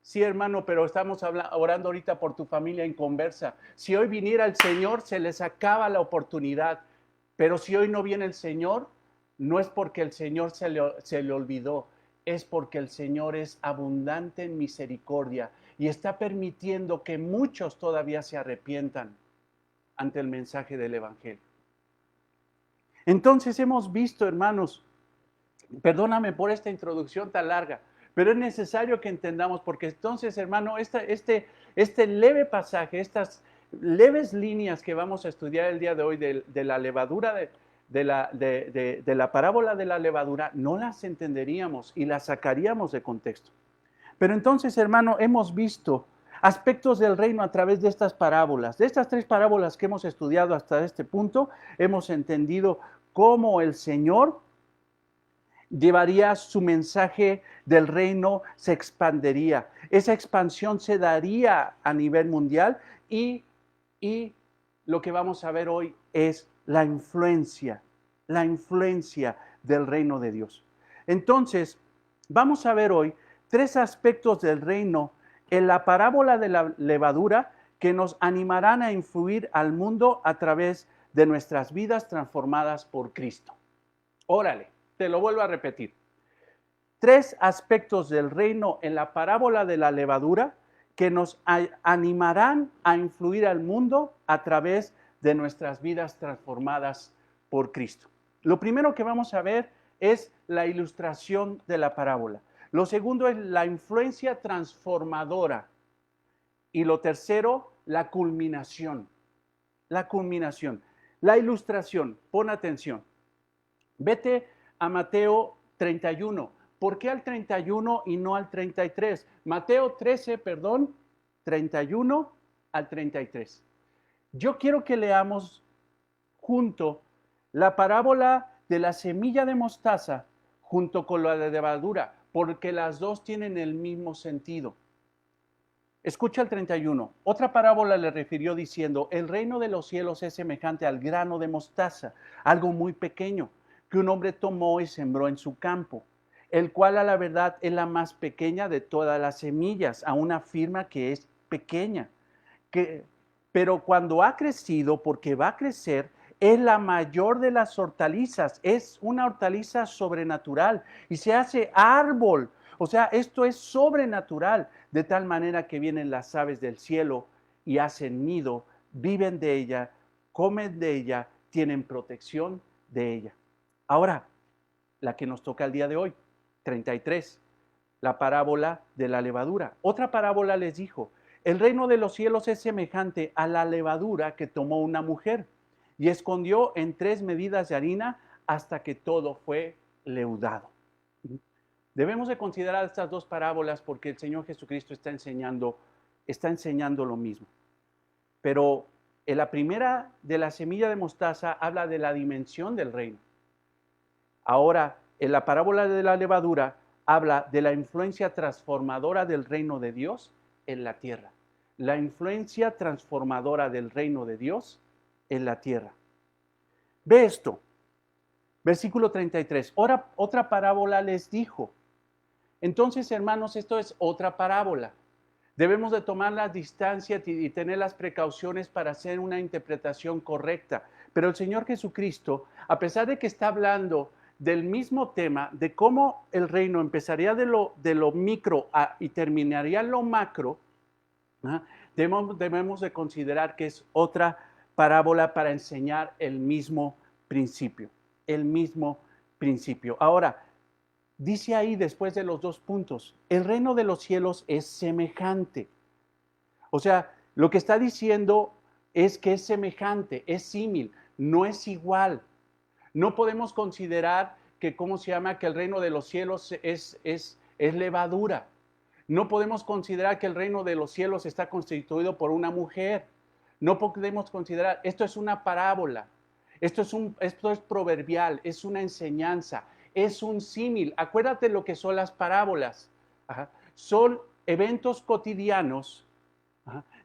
Sí, hermano, pero estamos orando ahorita por tu familia inconversa. Si hoy viniera el Señor, se les acaba la oportunidad. Pero si hoy no viene el Señor, no es porque el Señor se le olvidó, es porque el Señor es abundante en misericordia y está permitiendo que muchos todavía se arrepientan ante el mensaje del Evangelio. Entonces hemos visto, hermanos, perdóname por esta introducción tan larga, pero es necesario que entendamos, porque entonces, hermano, este leve pasaje, estas leves líneas que vamos a estudiar el día de hoy de la levadura, de la parábola de la levadura, no las entenderíamos y las sacaríamos de contexto. Pero entonces, hermano, hemos visto aspectos del reino a través de estas parábolas. De estas 3 parábolas que hemos estudiado hasta este punto, hemos entendido cómo el Señor llevaría su mensaje del reino, se expandería. Esa expansión se daría a nivel mundial y lo que vamos a ver hoy es la influencia del reino de Dios. Entonces, vamos a ver hoy 3 aspectos del reino en la parábola de la levadura que nos animarán a influir al mundo a través de nuestras vidas transformadas por Cristo. Órale, te lo vuelvo a repetir. 3 aspectos del reino en la parábola de la levadura que nos animarán a influir al mundo a través de nuestras vidas transformadas por Cristo. Lo primero que vamos a ver es la ilustración de la parábola. Lo segundo es la influencia transformadora. Y lo tercero, la culminación. La culminación. La ilustración, pon atención. Vete a Mateo 31. ¿Por qué al 31 y no al 33? Mateo 13, perdón, 31 al 33. Yo quiero que leamos junto la parábola de la semilla de mostaza junto con la de levadura, porque las dos tienen el mismo sentido. Escucha el 31. Otra parábola le refirió diciendo, el reino de los cielos es semejante al grano de mostaza, algo muy pequeño, que un hombre tomó y sembró en su campo, el cual a la verdad es la más pequeña de todas las semillas, aún afirma que es pequeña, pero cuando ha crecido, porque va a crecer, es la mayor de las hortalizas, es una hortaliza sobrenatural y se hace árbol. O sea, esto es sobrenatural, de tal manera que vienen las aves del cielo y hacen nido, viven de ella, comen de ella, tienen protección de ella. Ahora, la que nos toca el día de hoy, 33, la parábola de la levadura. Otra parábola les dijo, el reino de los cielos es semejante a la levadura que tomó una mujer y escondió en 3 medidas de harina hasta que todo fue leudado. Debemos de considerar estas dos parábolas porque el Señor Jesucristo está enseñando lo mismo. Pero en la primera de la semilla de mostaza habla de la dimensión del reino. Ahora, en la parábola de la levadura habla de la influencia transformadora del reino de Dios en la tierra. La influencia transformadora del reino de Dios en la tierra. Ve esto. Versículo 33. Otra parábola les dijo. Entonces, hermanos, esto es otra parábola. Debemos de tomar la distancia y tener las precauciones para hacer una interpretación correcta. Pero el Señor Jesucristo, a pesar de que está hablando del mismo tema, de cómo el reino empezaría de lo micro y terminaría en lo macro, debemos de considerar que es otra parábola para enseñar el mismo principio. El mismo principio. Ahora, dice ahí después de los 2 puntos, el reino de los cielos es semejante. O sea, lo que está diciendo es que es semejante, es símil, no es igual. No podemos considerar que, ¿cómo se llama? Que el reino de los cielos es levadura. No podemos considerar que el reino de los cielos está constituido por una mujer. No podemos considerar, esto es una parábola, esto es proverbial, es una enseñanza, es un símil. Acuérdate lo que son las parábolas. Son eventos cotidianos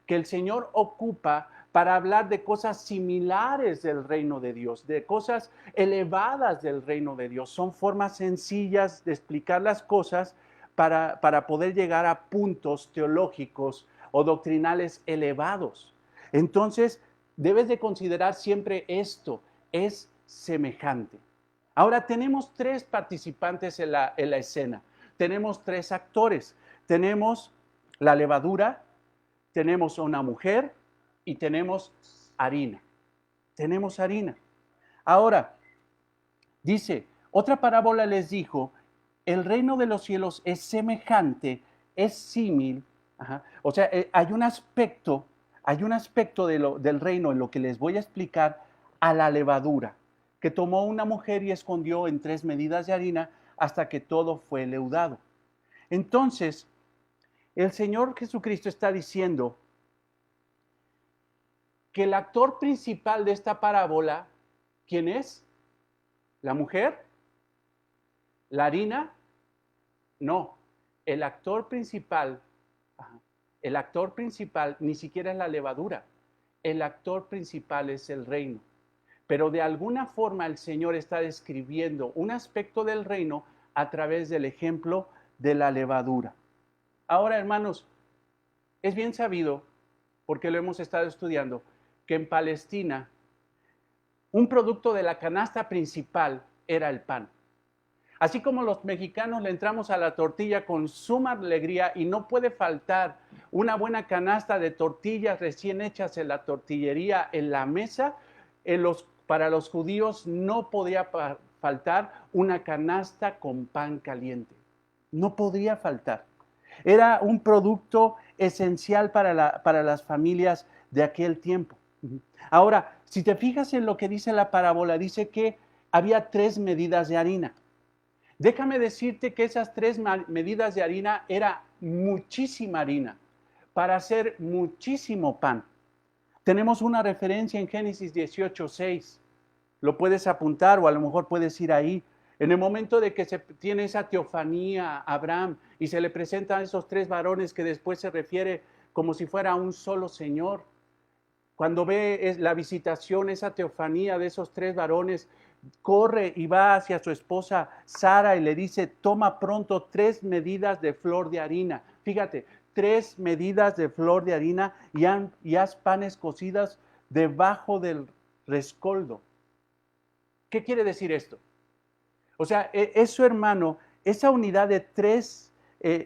que el Señor ocupa para hablar de cosas similares del reino de Dios, de cosas elevadas del reino de Dios. Son formas sencillas de explicar las cosas para poder llegar a puntos teológicos o doctrinales elevados. Entonces, debes de considerar siempre esto, es semejante. Ahora tenemos 3 participantes en la escena, tenemos 3 actores, tenemos la levadura, tenemos una mujer y tenemos harina. Tenemos harina. Ahora, dice, otra parábola les dijo, el reino de los cielos es semejante, es símil. O sea, hay un aspecto del reino en lo que les voy a explicar a la levadura, que tomó una mujer y escondió en 3 medidas de harina hasta que todo fue leudado. Entonces, el Señor Jesucristo está diciendo que el actor principal de esta parábola, ¿quién es? ¿La mujer? ¿La harina? No, el actor principal ni siquiera es la levadura, el actor principal es el reino. Pero de alguna forma el Señor está describiendo un aspecto del reino a través del ejemplo de la levadura. Ahora, hermanos, es bien sabido, porque lo hemos estado estudiando, que en Palestina un producto de la canasta principal era el pan. Así como los mexicanos le entramos a la tortilla con suma alegría y no puede faltar una buena canasta de tortillas recién hechas en la tortillería en la mesa, para los judíos no podía faltar una canasta con pan caliente. No podría faltar. Era un producto esencial para las familias de aquel tiempo. Ahora, si te fijas en lo que dice la parábola, dice que había 3 medidas de harina. Déjame decirte que esas 3 medidas de harina era muchísima harina para hacer muchísimo pan. Tenemos una referencia en Génesis 18:6. Lo puedes apuntar o a lo mejor puedes ir ahí. En el momento de que se tiene esa teofanía a Abraham y se le presentan esos 3 varones que después se refiere como si fuera un solo Señor. Cuando ve la visitación, esa teofanía de esos 3 varones, corre y va hacia su esposa Sara y le dice, toma pronto 3 medidas de flor de harina. Fíjate, 3 medidas de flor de harina y haz panes cocidas debajo del rescoldo. ¿Qué quiere decir esto? O sea, eso, hermano, esa unidad de 3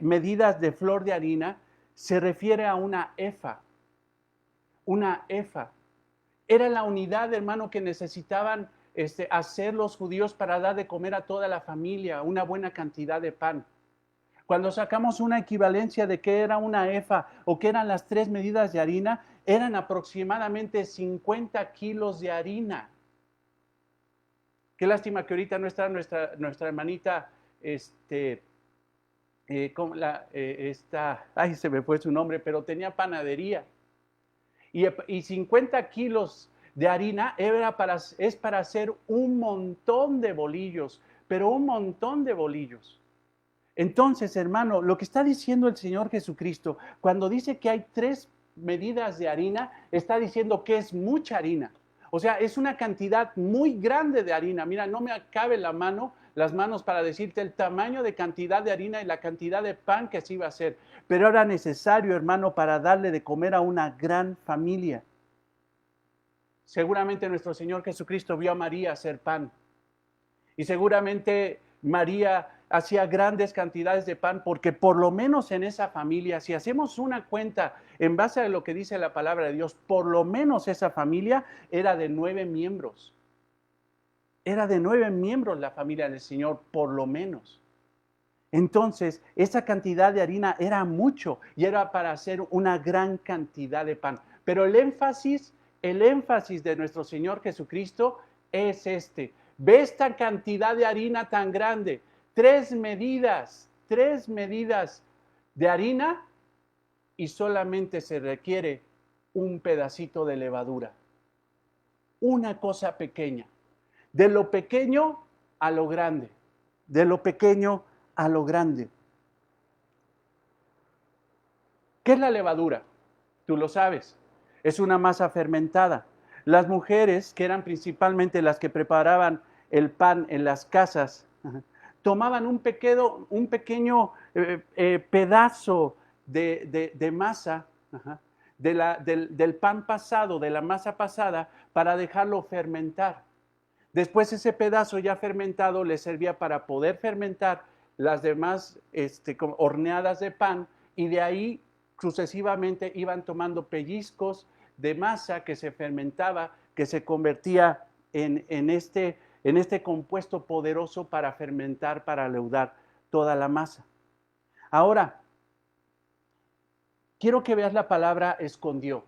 medidas de flor de harina se refiere a una efa. Una efa. Era la unidad, hermano, que necesitaban hacer los judíos para dar de comer a toda la familia, una buena cantidad de pan. Cuando sacamos una equivalencia de qué era una efa o qué eran las 3 medidas de harina, eran aproximadamente 50 kilos de harina. Qué lástima que ahorita no está nuestra hermanita, ay, se me fue su nombre, pero tenía panadería. Y 50 kilos de harina es para hacer un montón de bolillos, pero un montón de bolillos. Entonces, hermano, lo que está diciendo el Señor Jesucristo, cuando dice que hay 3 medidas de harina, está diciendo que es mucha harina. O sea, es una cantidad muy grande de harina. Mira, no me cabe las manos para decirte el tamaño de cantidad de harina y la cantidad de pan que se iba a hacer. Pero era necesario, hermano, para darle de comer a una gran familia. Seguramente nuestro Señor Jesucristo vio a María hacer pan. Y seguramente María hacía grandes cantidades de pan, porque por lo menos en esa familia, si hacemos una cuenta en base a lo que dice la palabra de Dios, por lo menos esa familia era de 9 miembros. Era de 9 miembros la familia del Señor, por lo menos. Entonces, esa cantidad de harina era mucho y era para hacer una gran cantidad de pan. Pero el énfasis de nuestro Señor Jesucristo es este. Ve esta cantidad de harina tan grande, 3 medidas de harina y solamente se requiere un pedacito de levadura. Una cosa pequeña. De lo pequeño a lo grande. De lo pequeño a lo grande. ¿Qué es la levadura? Tú lo sabes. Es una masa fermentada. Las mujeres, que eran principalmente las que preparaban el pan en las casas, tomaban un pequeño pedazo de masa, del pan pasado, de la masa pasada, para dejarlo fermentar. Después ese pedazo ya fermentado les servía para poder fermentar las demás horneadas de pan, y de ahí sucesivamente iban tomando pellizcos de masa que se fermentaba, que se convertía en este compuesto poderoso para fermentar, para leudar toda la masa. Ahora, quiero que veas la palabra escondió.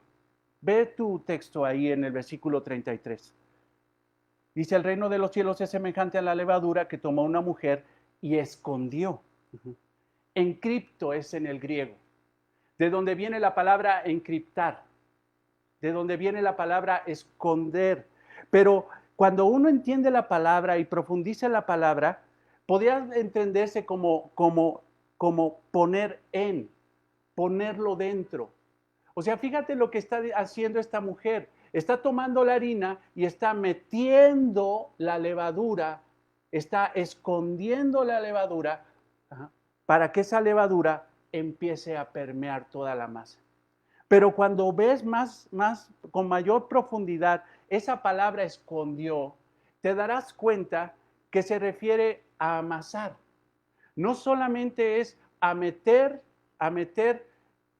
Ve tu texto ahí en el versículo 33. Dice, el reino de los cielos es semejante a la levadura que tomó una mujer y escondió. Encripto es en el griego, de donde viene la palabra encriptar, de donde viene la palabra esconder. Pero cuando uno entiende la palabra y profundiza la palabra, podría entenderse como poner en, ponerlo dentro. O sea, fíjate lo que está haciendo esta mujer. Está tomando la harina y está metiendo la levadura, está escondiendo la levadura para que esa levadura empiece a permear toda la masa. Pero cuando ves con mayor profundidad esa palabra escondió, te darás cuenta que se refiere a amasar. No solamente es a meter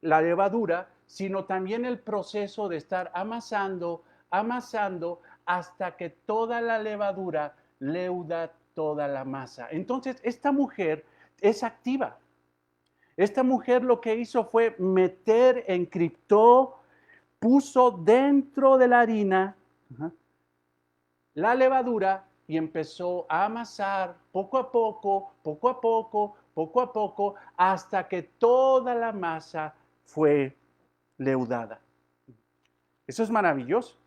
la levadura, sino también el proceso de estar amasando hasta que toda la levadura leuda toda la masa. Entonces, esta mujer es activa. Esta mujer lo que hizo fue meter, encriptó, puso dentro de la harina la levadura y empezó a amasar poco a poco, poco a poco, poco a poco, hasta que toda la masa fue leudada. Eso es maravilloso.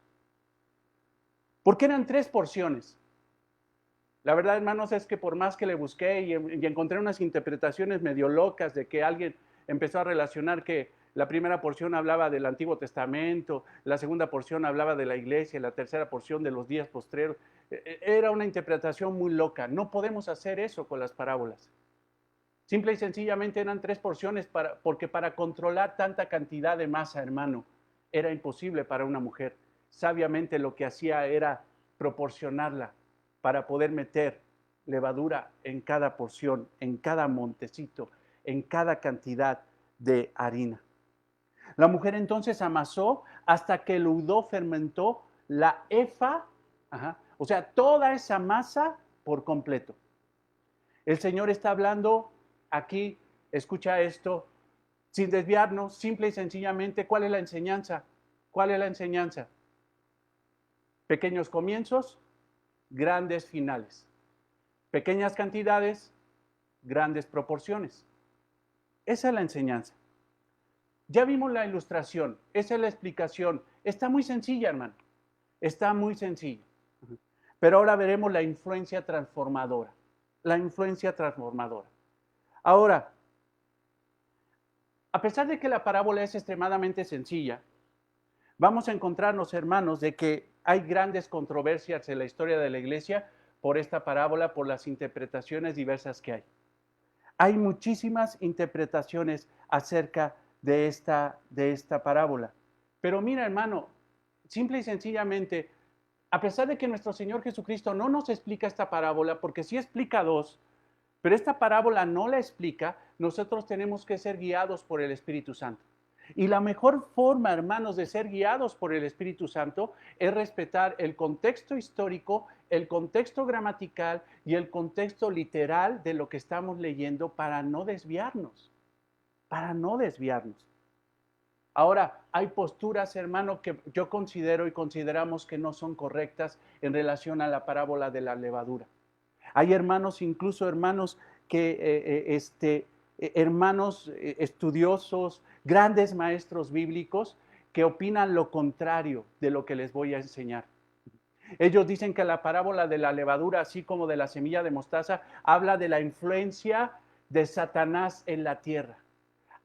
Porque eran 3 porciones. La verdad, hermanos, es que por más que le busqué y encontré unas interpretaciones medio locas de que alguien empezó a relacionar que la primera porción hablaba del Antiguo Testamento, la segunda porción hablaba de la iglesia, la tercera porción de los días postreros. Era una interpretación muy loca. No podemos hacer eso con las parábolas. Simple y sencillamente eran 3 porciones porque para controlar tanta cantidad de masa, hermano, era imposible para una mujer. Sabiamente lo que hacía era proporcionarla para poder meter levadura en cada porción, en cada montecito, en cada cantidad de harina. La mujer entonces amasó hasta que el udó fermentó la efa, o sea, toda esa masa por completo. El Señor está hablando aquí, escucha esto, sin desviarnos, simple y sencillamente, ¿cuál es la enseñanza? ¿Cuál es la enseñanza? Pequeños comienzos, grandes finales. Pequeñas cantidades, grandes proporciones. Esa es la enseñanza. Ya vimos la ilustración, esa es la explicación. Está muy sencilla, hermano. Está muy sencilla. Pero ahora veremos la influencia transformadora. La influencia transformadora. Ahora, a pesar de que la parábola es extremadamente sencilla, vamos a encontrarnos, hermanos, de que hay grandes controversias en la historia de la iglesia por esta parábola, por las interpretaciones diversas que hay. Hay muchísimas interpretaciones acerca de esta parábola. Pero mira, hermano, simple y sencillamente, a pesar de que nuestro Señor Jesucristo no nos explica esta parábola, porque sí explica 2, pero esta parábola no la explica, nosotros tenemos que ser guiados por el Espíritu Santo. Y la mejor forma, hermanos, de ser guiados por el Espíritu Santo es respetar el contexto histórico, el contexto gramatical y el contexto literal de lo que estamos leyendo para no desviarnos. Para no desviarnos. Ahora, hay posturas, hermano, que yo considero y consideramos que no son correctas en relación a la parábola de la levadura. Hay hermanos, incluso hermanos hermanos estudiosos, grandes maestros bíblicos, que opinan lo contrario de lo que les voy a enseñar. Ellos dicen que la parábola de la levadura, así como de la semilla de mostaza, habla de la influencia de Satanás en la tierra.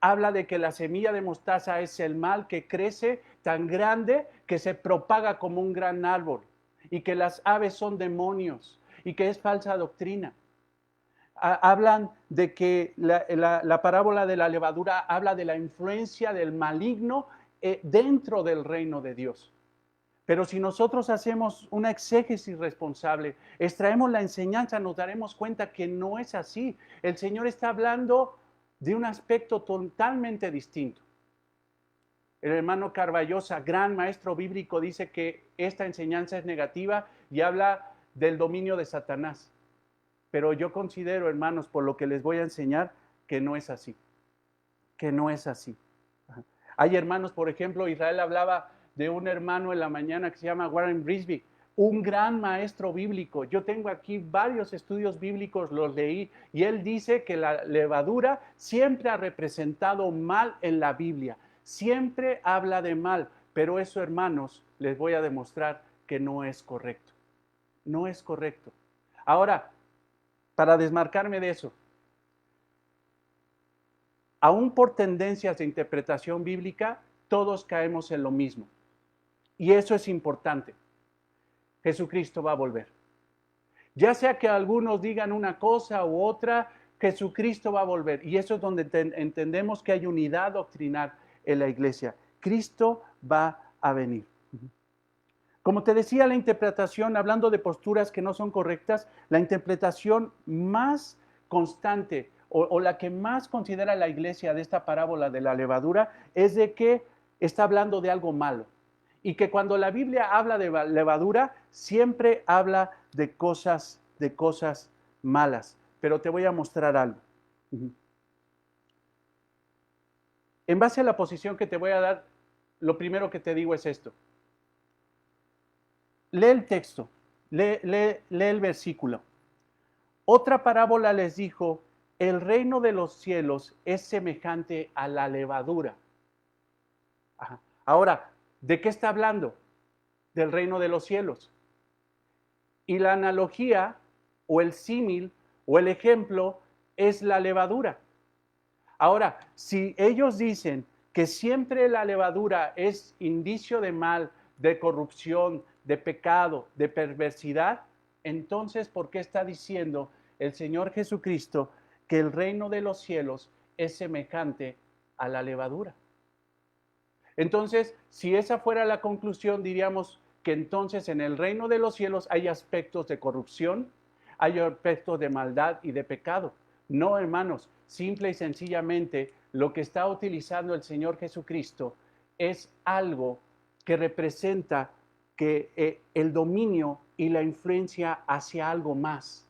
Habla de que la semilla de mostaza es el mal que crece tan grande que se propaga como un gran árbol, y que las aves son demonios, y que es falsa doctrina. Hablan de que la parábola de la levadura habla de la influencia del maligno dentro del reino de Dios. Pero si nosotros hacemos una exégesis responsable, extraemos la enseñanza, nos daremos cuenta que no es así. El Señor está hablando de un aspecto totalmente distinto. El hermano Carballosa, gran maestro bíblico, dice que esta enseñanza es negativa y habla del dominio de Satanás. Pero yo considero, hermanos, por lo que les voy a enseñar, que no es así. Que no es así. Hay hermanos, por ejemplo, Israel hablaba de un hermano en la mañana que se llama Warren Brisby, un gran maestro bíblico. Yo tengo aquí varios estudios bíblicos, los leí, y él dice que la levadura siempre ha representado mal en la Biblia. Siempre habla de mal, pero eso, hermanos, les voy a demostrar que no es correcto. No es correcto. Ahora, para desmarcarme de eso, aún por tendencias de interpretación bíblica, todos caemos en lo mismo. Y eso es importante. Jesucristo va a volver. Ya sea que algunos digan una cosa u otra, Jesucristo va a volver. Y eso es donde entendemos que hay unidad doctrinal en la iglesia. Cristo va a venir. Como te decía, la interpretación, hablando de posturas que no son correctas, la interpretación más constante o la que más considera la iglesia de esta parábola de la levadura es de que está hablando de algo malo. Y que cuando la Biblia habla de levadura, siempre habla de cosas malas. Pero te voy a mostrar algo. En base a la posición que te voy a dar, lo primero que te digo es esto. Lee el texto, lee el versículo. Otra parábola les dijo, el reino de los cielos es semejante a la levadura. Ajá. Ahora, ¿de qué está hablando? Del reino de los cielos. Y la analogía o el símil o el ejemplo es la levadura. Ahora, si ellos dicen que siempre la levadura es indicio de mal, de corrupción, de pecado, de perversidad, entonces, ¿por qué está diciendo el Señor Jesucristo que el reino de los cielos es semejante a la levadura? Entonces, si esa fuera la conclusión, diríamos que entonces en el reino de los cielos hay aspectos de corrupción, hay aspectos de maldad y de pecado. No, hermanos, simple y sencillamente lo que está utilizando el Señor Jesucristo es algo que representa que el dominio y la influencia hacia algo más.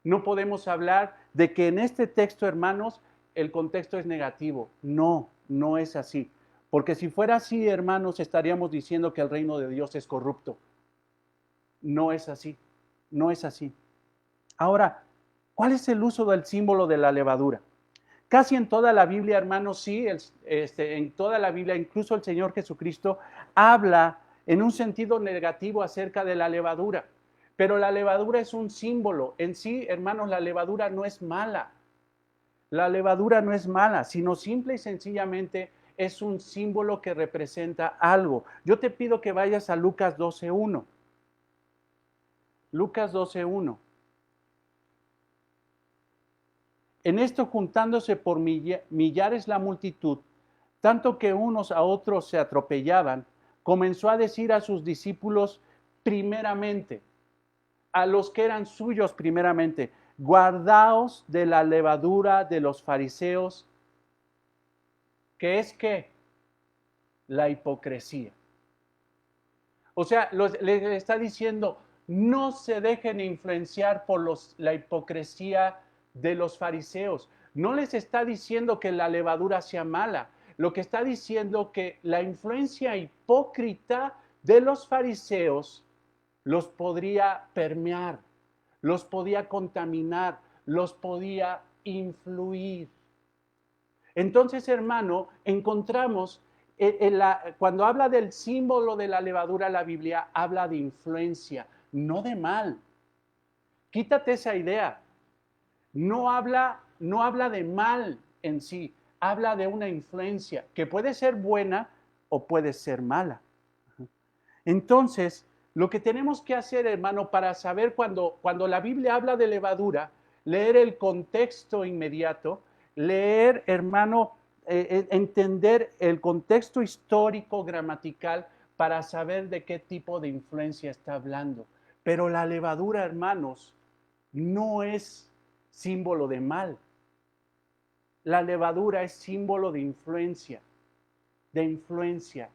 No podemos hablar de que en este texto, hermanos, el contexto es negativo. No, no es así. Porque si fuera así, hermanos, estaríamos diciendo que el reino de Dios es corrupto. No es así, no es así. Ahora, ¿cuál es el uso del símbolo de la levadura? Casi en toda la Biblia, hermanos, sí, en toda la Biblia, incluso el Señor Jesucristo habla en un sentido negativo acerca de la levadura. Pero la levadura es un símbolo. En sí, hermanos, la levadura no es mala. La levadura no es mala, sino simple y sencillamente es un símbolo que representa algo. Yo te pido que vayas a Lucas 12:1. Lucas 12:1. En esto, juntándose por millares la multitud, tanto que unos a otros se atropellaban, comenzó a decir a sus discípulos primeramente, a los que eran suyos primeramente, guardaos de la levadura de los fariseos, que es que la hipocresía. O sea, les está diciendo, no se dejen influenciar por la hipocresía de los fariseos. No les está diciendo que la levadura sea mala. Lo que está diciendo que la influencia hipócrita de los fariseos los podría permear, los podía contaminar, los podía influir. Entonces, hermano, encontramos, cuando habla del símbolo de la levadura, la Biblia habla de influencia, no de mal. Quítate esa idea. No habla de mal en sí, habla de una influencia que puede ser buena o puede ser mala. Entonces, lo que tenemos que hacer, hermano, para saber cuando la Biblia habla de levadura, leer el contexto inmediato, leer, hermano, entender el contexto histórico, gramatical, para saber de qué tipo de influencia está hablando. Pero la levadura, hermanos, no es símbolo de mal. La levadura es símbolo de influencia,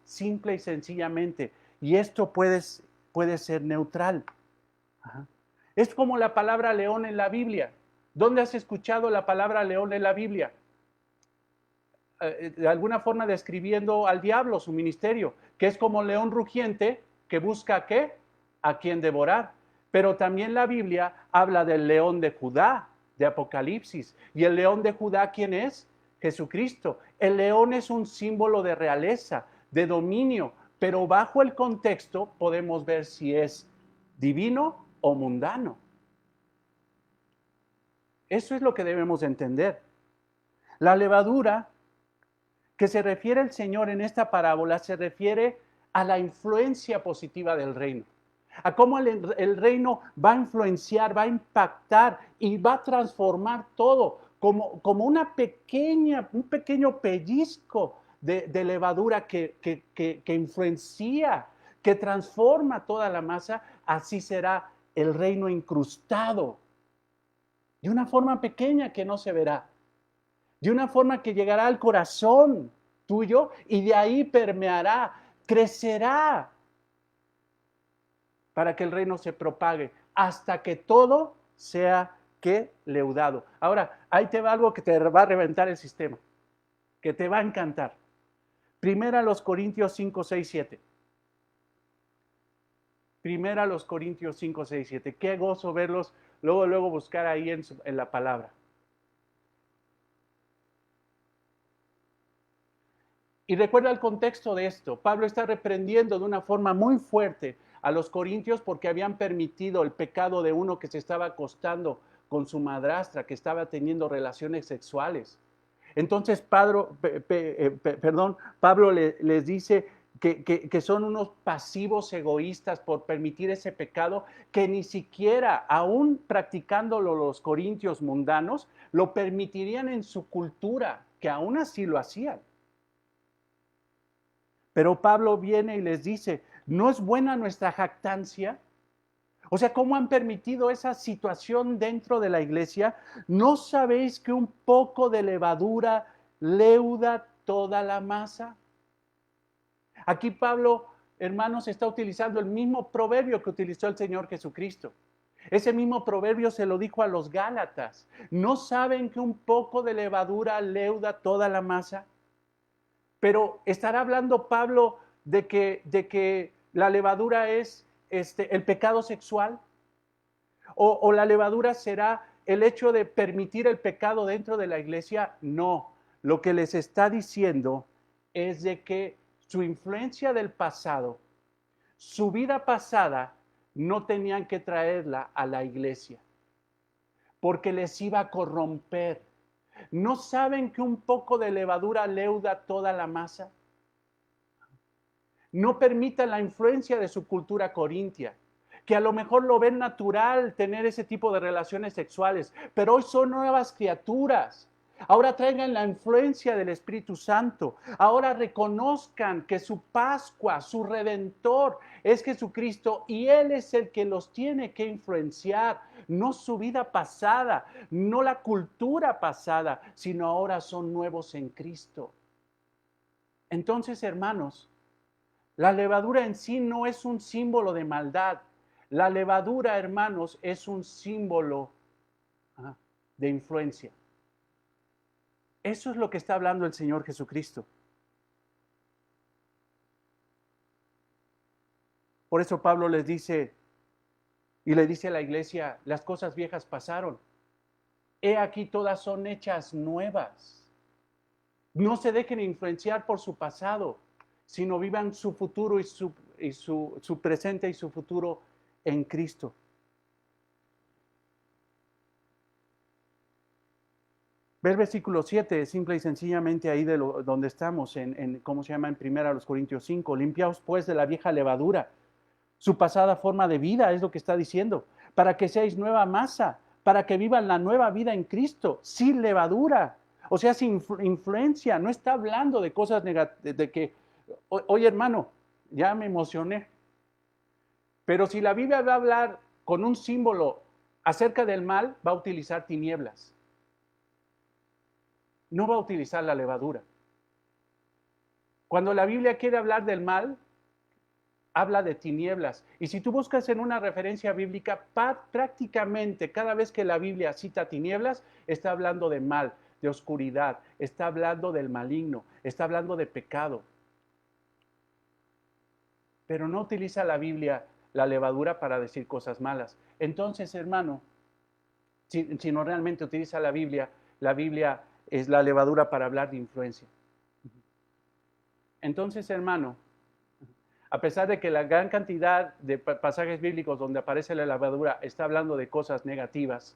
simple y sencillamente. Y esto puede ser neutral. Ajá. Es como la palabra león en la Biblia. ¿Dónde has escuchado la palabra león en la Biblia? De alguna forma describiendo al diablo, su ministerio, que es como león rugiente que busca ¿qué? A quien devorar. Pero también la Biblia habla del león de Judá, de Apocalipsis. ¿Y el león de Judá quién es? Jesucristo. El león es un símbolo de realeza, de dominio, pero bajo el contexto podemos ver si es divino o mundano. Eso es lo que debemos entender. La levadura que se refiere el Señor en esta parábola se refiere a la influencia positiva del reino, a cómo el reino va a influenciar, va a impactar y va a transformar todo, como un pequeño pellizco de levadura que influencia, que transforma toda la masa. Así será el reino incrustado, de una forma pequeña que no se verá, de una forma que llegará al corazón tuyo y de ahí permeará, crecerá, para que el reino se propague, hasta que todo sea que leudado. Ahora, ahí te va algo que te va a reventar el sistema, que te va a encantar. Primera los Corintios 5, 6, 7. Primera los Corintios 5, 6, 7. Qué gozo verlos, luego buscar ahí en la palabra. Y recuerda el contexto de esto. Pablo está reprendiendo de una forma muy fuerte a los corintios porque habían permitido el pecado de uno que se estaba acostando con su madrastra, que estaba teniendo relaciones sexuales. Entonces Pablo les dice que son unos pasivos egoístas por permitir ese pecado, que ni siquiera, aún practicándolo los corintios mundanos, lo permitirían en su cultura, que aún así lo hacían. Pero Pablo viene y les dice, ¿no es buena nuestra jactancia? O sea, ¿cómo han permitido esa situación dentro de la iglesia? ¿No sabéis que un poco de levadura leuda toda la masa? Aquí Pablo, hermanos, está utilizando el mismo proverbio que utilizó el Señor Jesucristo. Ese mismo proverbio se lo dijo a los Gálatas. ¿No saben que un poco de levadura leuda toda la masa? Pero estará hablando Pablo de que la levadura es el pecado sexual, o la levadura será el hecho de permitir el pecado dentro de la iglesia. No, lo que les está diciendo es de que su influencia del pasado, su vida pasada, no tenían que traerla a la iglesia, porque les iba a corromper. ¿No saben que un poco de levadura leuda toda la masa? No permitan la influencia de su cultura corintia, que a lo mejor lo ven natural tener ese tipo de relaciones sexuales, pero hoy son nuevas criaturas. Ahora traigan la influencia del Espíritu Santo. Ahora reconozcan que su Pascua, su Redentor, es Jesucristo y Él es el que los tiene que influenciar, no su vida pasada, no la cultura pasada, sino ahora son nuevos en Cristo. Entonces, hermanos, la levadura en sí no es un símbolo de maldad. La levadura, hermanos, es un símbolo de influencia. Eso es lo que está hablando el Señor Jesucristo. Por eso Pablo les dice, y le dice a la iglesia, las cosas viejas pasaron. He aquí todas son hechas nuevas. No se dejen influenciar por su pasado, sino vivan su futuro y su presente y su futuro en Cristo. Ve el versículo 7, simple y sencillamente ahí donde estamos, ¿cómo se llama? En 1 Corintios 5. Limpiaos pues de la vieja levadura, su pasada forma de vida, es lo que está diciendo, para que seáis nueva masa, para que vivan la nueva vida en Cristo, sin levadura, o sea, sin influencia. No está hablando de cosas negativas, de que, oye hermano, ya me emocioné, pero si la Biblia va a hablar con un símbolo acerca del mal, va a utilizar tinieblas. No va a utilizar la levadura. Cuando la Biblia quiere hablar del mal, habla de tinieblas. Y si tú buscas en una referencia bíblica, prácticamente cada vez que la Biblia cita tinieblas, está hablando de mal, de oscuridad, está hablando del maligno, está hablando de pecado. Pero no utiliza la Biblia la levadura para decir cosas malas. Entonces, hermano, si no realmente utiliza la Biblia es la levadura para hablar de influencia. Entonces, hermano, a pesar de que la gran cantidad de pasajes bíblicos donde aparece la levadura está hablando de cosas negativas,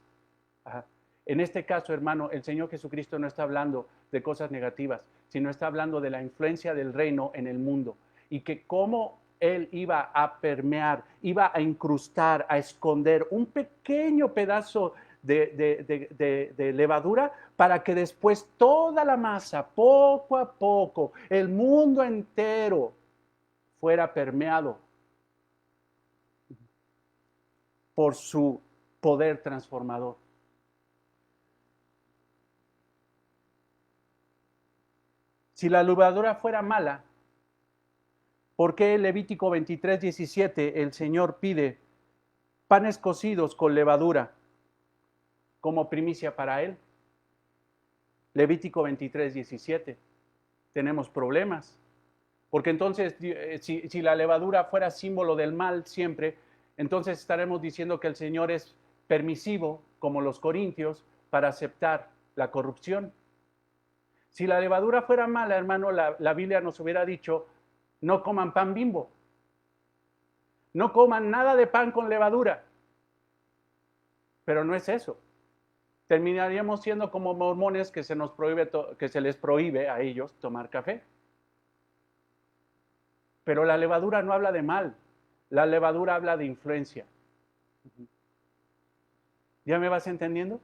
en este caso, hermano, el Señor Jesucristo no está hablando de cosas negativas, sino está hablando de la influencia del reino en el mundo y que cómo Él iba a permear, iba a incrustar, a esconder un pequeño pedazo de levadura para que después toda la masa, poco a poco, el mundo entero fuera permeado por su poder transformador. Si la levadura fuera mala, ¿por qué en Levítico 23:17 el Señor pide panes cocidos con levadura? como primicia para él. Levítico 23, 17. Tenemos problemas. Porque entonces, si la levadura fuera símbolo del mal siempre, entonces estaremos diciendo que el Señor es permisivo, como los corintios, para aceptar la corrupción. Si la levadura fuera mala, hermano, la Biblia nos hubiera dicho, no coman pan Bimbo. No coman nada de pan con levadura. Pero no es eso. Terminaríamos siendo como mormones que se les prohíbe a ellos tomar café. Pero la levadura no habla de mal, la levadura habla de influencia. ¿Ya me vas entendiendo?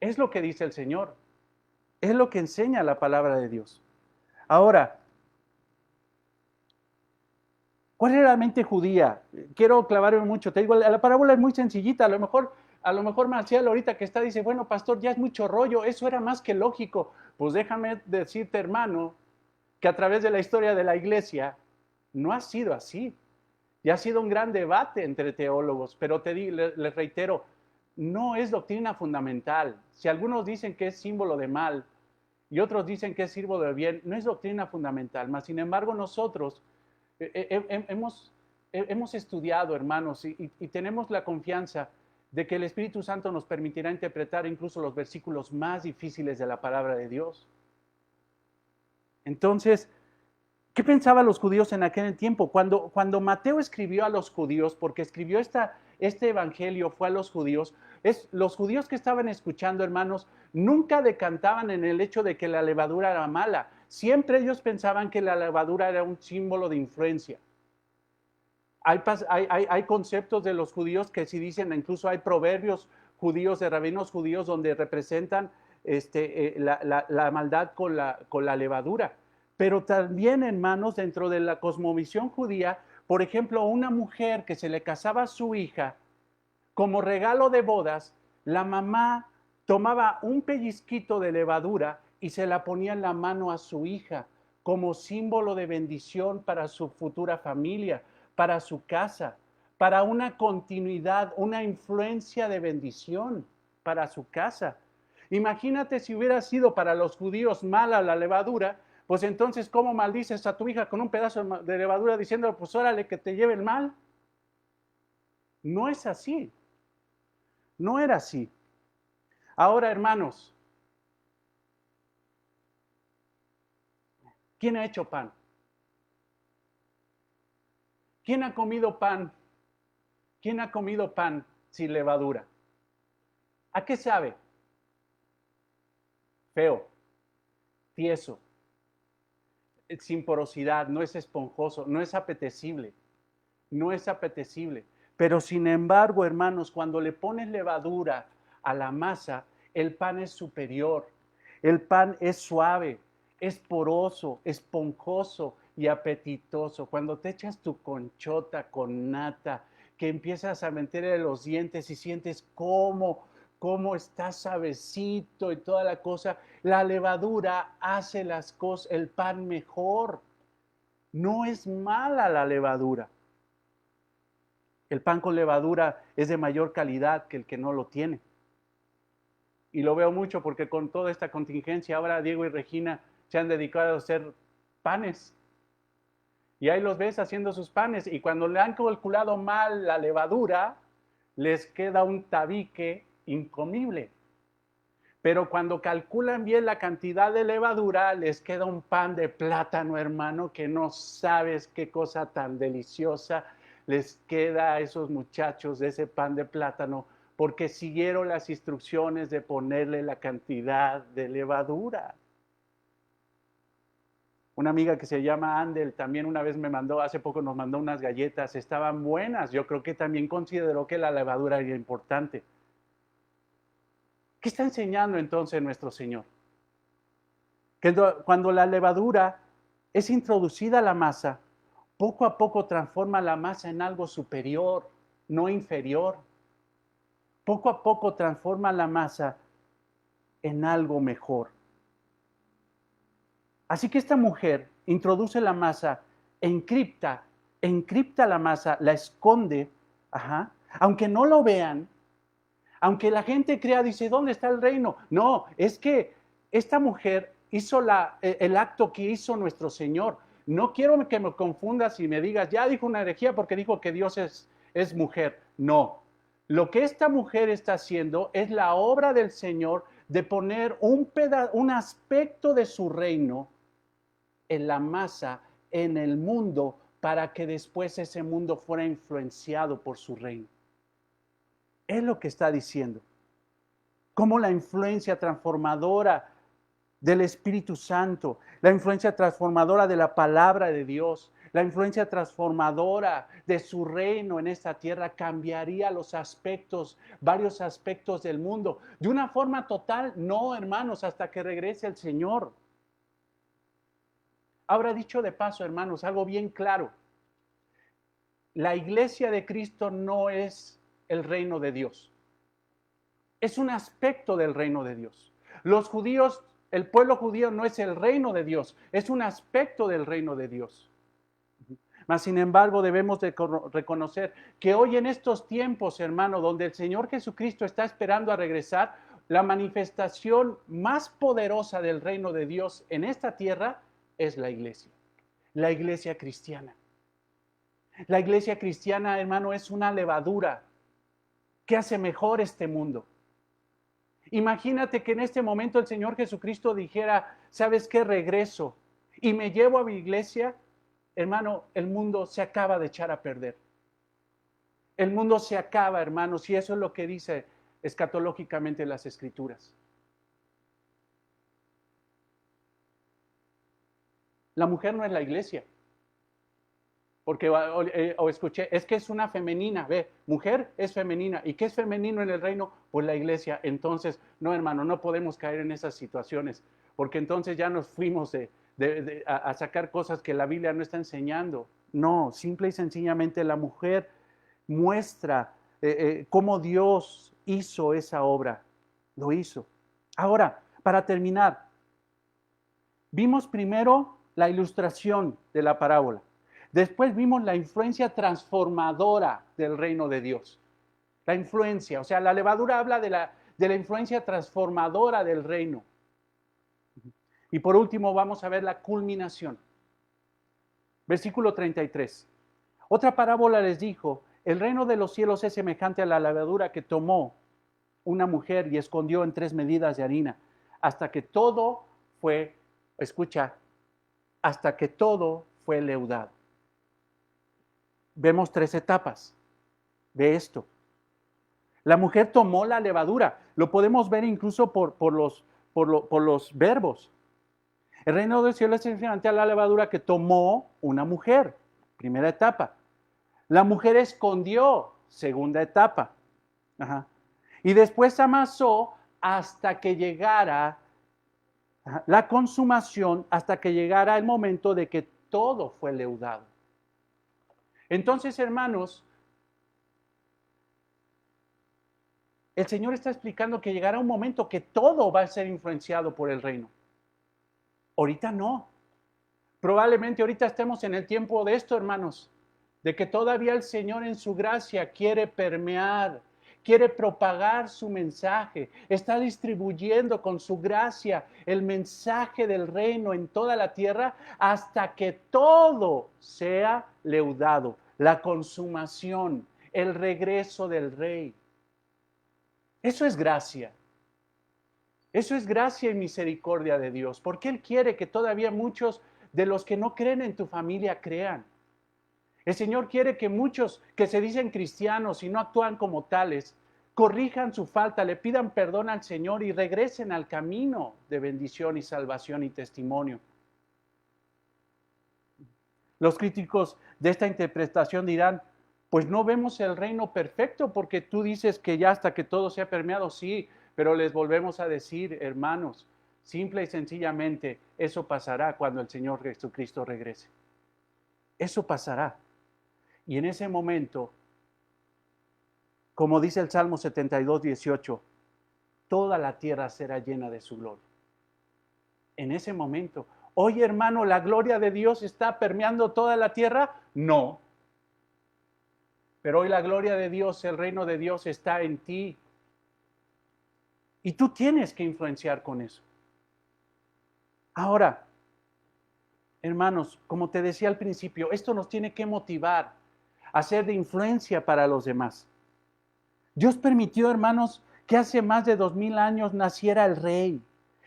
Es lo que dice el Señor, es lo que enseña la palabra de Dios. Ahora, ¿cuál era la mente judía? Quiero clavarme mucho, te digo, la parábola es muy sencillita, a lo mejor Marcial ahorita que está dice, bueno, pastor, ya es mucho rollo, eso era más que lógico. Pues déjame decirte, hermano, que a través de la historia de la iglesia no ha sido así. Y ha sido un gran debate entre teólogos, pero les reitero, no es doctrina fundamental. Si algunos dicen que es símbolo de mal y otros dicen que es símbolo de bien, no es doctrina fundamental. Mas, sin embargo, nosotros hemos estudiado, hermanos, y tenemos la confianza de que el Espíritu Santo nos permitirá interpretar incluso los versículos más difíciles de la palabra de Dios. Entonces, ¿qué pensaban los judíos en aquel tiempo? Cuando Mateo escribió a los judíos, porque escribió este evangelio, fue a los judíos, los judíos que estaban escuchando, hermanos, nunca decantaban en el hecho de que la levadura era mala. Siempre ellos pensaban que la levadura era un símbolo de influencia. Hay conceptos de los judíos que sí dicen, incluso hay proverbios judíos, de rabinos judíos, donde representan la maldad con la levadura. Pero también, hermanos, dentro de la cosmovisión judía, por ejemplo, una mujer que se le casaba a su hija, como regalo de bodas, la mamá tomaba un pellizquito de levadura y se la ponía en la mano a su hija, como símbolo de bendición para su futura familia, para su casa, para una continuidad, una influencia de bendición para su casa. Imagínate si hubiera sido para los judíos mala la levadura, pues entonces, ¿cómo maldices a tu hija con un pedazo de levadura diciendo, pues órale, que te lleve el mal? No es así. No era así. Ahora, hermanos, ¿quién ha hecho pan? ¿Quién ha comido pan? ¿Quién ha comido pan sin levadura? ¿A qué sabe? Feo, tieso, sin porosidad, no es esponjoso, no es apetecible. No es apetecible. Pero sin embargo, hermanos, cuando le pones levadura a la masa, el pan es superior. El pan es suave, es poroso, esponjoso y apetitoso. Cuando te echas tu conchota con nata, que empiezas a meterle los dientes y sientes cómo está suavecito y toda la cosa, la levadura hace las cosas, el pan mejor. No es mala la levadura. El pan con levadura es de mayor calidad que el que no lo tiene. Y lo veo mucho porque con toda esta contingencia ahora Diego y Regina se han dedicado a hacer panes. Y ahí los ves haciendo sus panes y cuando le han calculado mal la levadura, les queda un tabique incomible. Pero cuando calculan bien la cantidad de levadura, les queda un pan de plátano, hermano, que no sabes qué cosa tan deliciosa les queda a esos muchachos de ese pan de plátano, porque siguieron las instrucciones de ponerle la cantidad de levadura. Una amiga que se llama Andel también una vez hace poco nos mandó unas galletas, estaban buenas, yo creo que también consideró que la levadura era importante. ¿Qué está enseñando entonces nuestro Señor? Que cuando la levadura es introducida a la masa, poco a poco transforma la masa en algo superior, no inferior. Poco a poco transforma la masa en algo mejor. Así que esta mujer introduce la masa, encripta la masa, la esconde, aunque no lo vean, Aunque la gente crea, dice, ¿dónde está el reino? No, es que esta mujer hizo el acto que hizo nuestro Señor. No quiero que me confundas y me digas, ya dijo una herejía porque dijo que Dios es mujer. No, lo que esta mujer está haciendo es la obra del Señor de poner un aspecto de su reino en la masa, en el mundo, para que después ese mundo fuera influenciado por su reino. Es lo que está diciendo. Cómo la influencia transformadora del Espíritu Santo, la influencia transformadora de la palabra de Dios, la influencia transformadora de su reino en esta tierra cambiaría los aspectos, varios aspectos del mundo. De una forma total, no, hermanos, hasta que regrese el Señor. Ahora, dicho de paso, hermanos, algo bien claro. La iglesia de Cristo no es el reino de Dios. Es un aspecto del reino de Dios. Los judíos, el pueblo judío no es el reino de Dios, es un aspecto del reino de Dios. Mas, sin embargo, debemos de reconocer que hoy en estos tiempos, hermano, donde el Señor Jesucristo está esperando a regresar, la manifestación más poderosa del reino de Dios en esta tierra es la iglesia cristiana. La iglesia cristiana, hermano, es una levadura que hace mejor este mundo. Imagínate que en este momento el Señor Jesucristo dijera, ¿sabes qué? Regreso y me llevo a mi iglesia. Hermano, el mundo se acaba de echar a perder. El mundo se acaba, hermanos, y eso es lo que dice escatológicamente las Escrituras. La mujer no es la iglesia. Porque o escuché, es que es una femenina, ve, mujer es femenina. ¿Y qué es femenino en el reino? Pues la iglesia. Entonces, no, hermano, no podemos caer en esas situaciones, porque entonces ya nos fuimos a sacar cosas que la Biblia no está enseñando. No, simple y sencillamente la mujer muestra cómo Dios hizo esa obra. Lo hizo. Ahora, para terminar, vimos primero la ilustración de la parábola. Después vimos la influencia transformadora del reino de Dios. La influencia, o sea, la levadura habla de la influencia transformadora del reino. Y por último vamos a ver la culminación. Versículo 33. Otra parábola les dijo, el reino de los cielos es semejante a la levadura que tomó una mujer y escondió en 3 medidas de harina, hasta que todo fue, escucha, hasta que todo fue leudado. Vemos 3 etapas de esto. La mujer tomó la levadura. Lo podemos ver incluso por los verbos. El reino del cielo es semejante a la levadura que tomó una mujer. Primera etapa. La mujer escondió. Segunda etapa. Ajá. Y después amasó hasta que llegara la consumación, hasta que llegara el momento de que todo fue leudado. Entonces, hermanos, el Señor está explicando que llegará un momento que todo va a ser influenciado por el reino. Ahorita no. Probablemente ahorita estemos en el tiempo de esto, hermanos, de que todavía el Señor en su gracia quiere permear, quiere propagar su mensaje, está distribuyendo con su gracia el mensaje del reino en toda la tierra hasta que todo sea leudado, la consumación, el regreso del Rey. Eso es gracia. Eso es gracia y misericordia de Dios, porque Él quiere que todavía muchos de los que no creen en tu familia crean. El Señor quiere que muchos que se dicen cristianos y no actúan como tales, corrijan su falta, le pidan perdón al Señor y regresen al camino de bendición y salvación y testimonio. Los críticos de esta interpretación dirán, pues no vemos el reino perfecto porque tú dices que ya hasta que todo sea permeado, sí, pero les volvemos a decir, hermanos, simple y sencillamente, eso pasará cuando el Señor Jesucristo regrese. Eso pasará. Y en ese momento, como dice el Salmo 72, 18, toda la tierra será llena de su gloria. En ese momento, oye hermano, ¿la gloria de Dios está permeando toda la tierra? No. Pero hoy la gloria de Dios, el reino de Dios está en ti. Y tú tienes que influenciar con eso. Ahora, hermanos, como te decía al principio, esto nos tiene que motivar a ser de influencia para los demás. Dios permitió, hermanos, que hace más de 2000 años naciera el rey.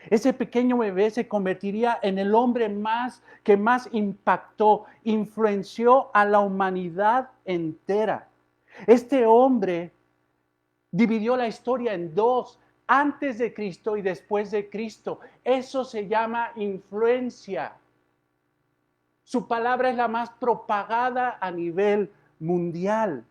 Ese pequeño bebé se convertiría en el hombre que más impactó, influenció a la humanidad entera. Este hombre dividió la historia en dos, antes de Cristo y después de Cristo. Eso se llama influencia. Su palabra es la más propagada a nivel mundial.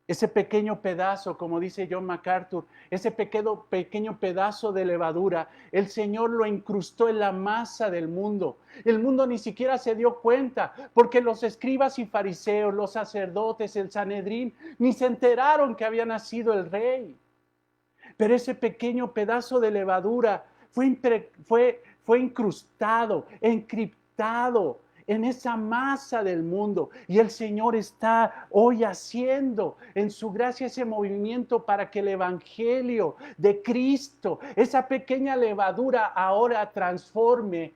Ese pequeño pedazo, como dice John MacArthur, ese pequeño pedazo de levadura, el Señor lo incrustó en la masa del mundo. El mundo ni siquiera se dio cuenta, porque los escribas y fariseos, los sacerdotes, el Sanedrín, ni se enteraron que había nacido el rey. Pero ese pequeño pedazo de levadura fue incrustado, encriptado en esa masa del mundo. Y el Señor está hoy haciendo en su gracia ese movimiento para que el Evangelio de Cristo, esa pequeña levadura, ahora transforme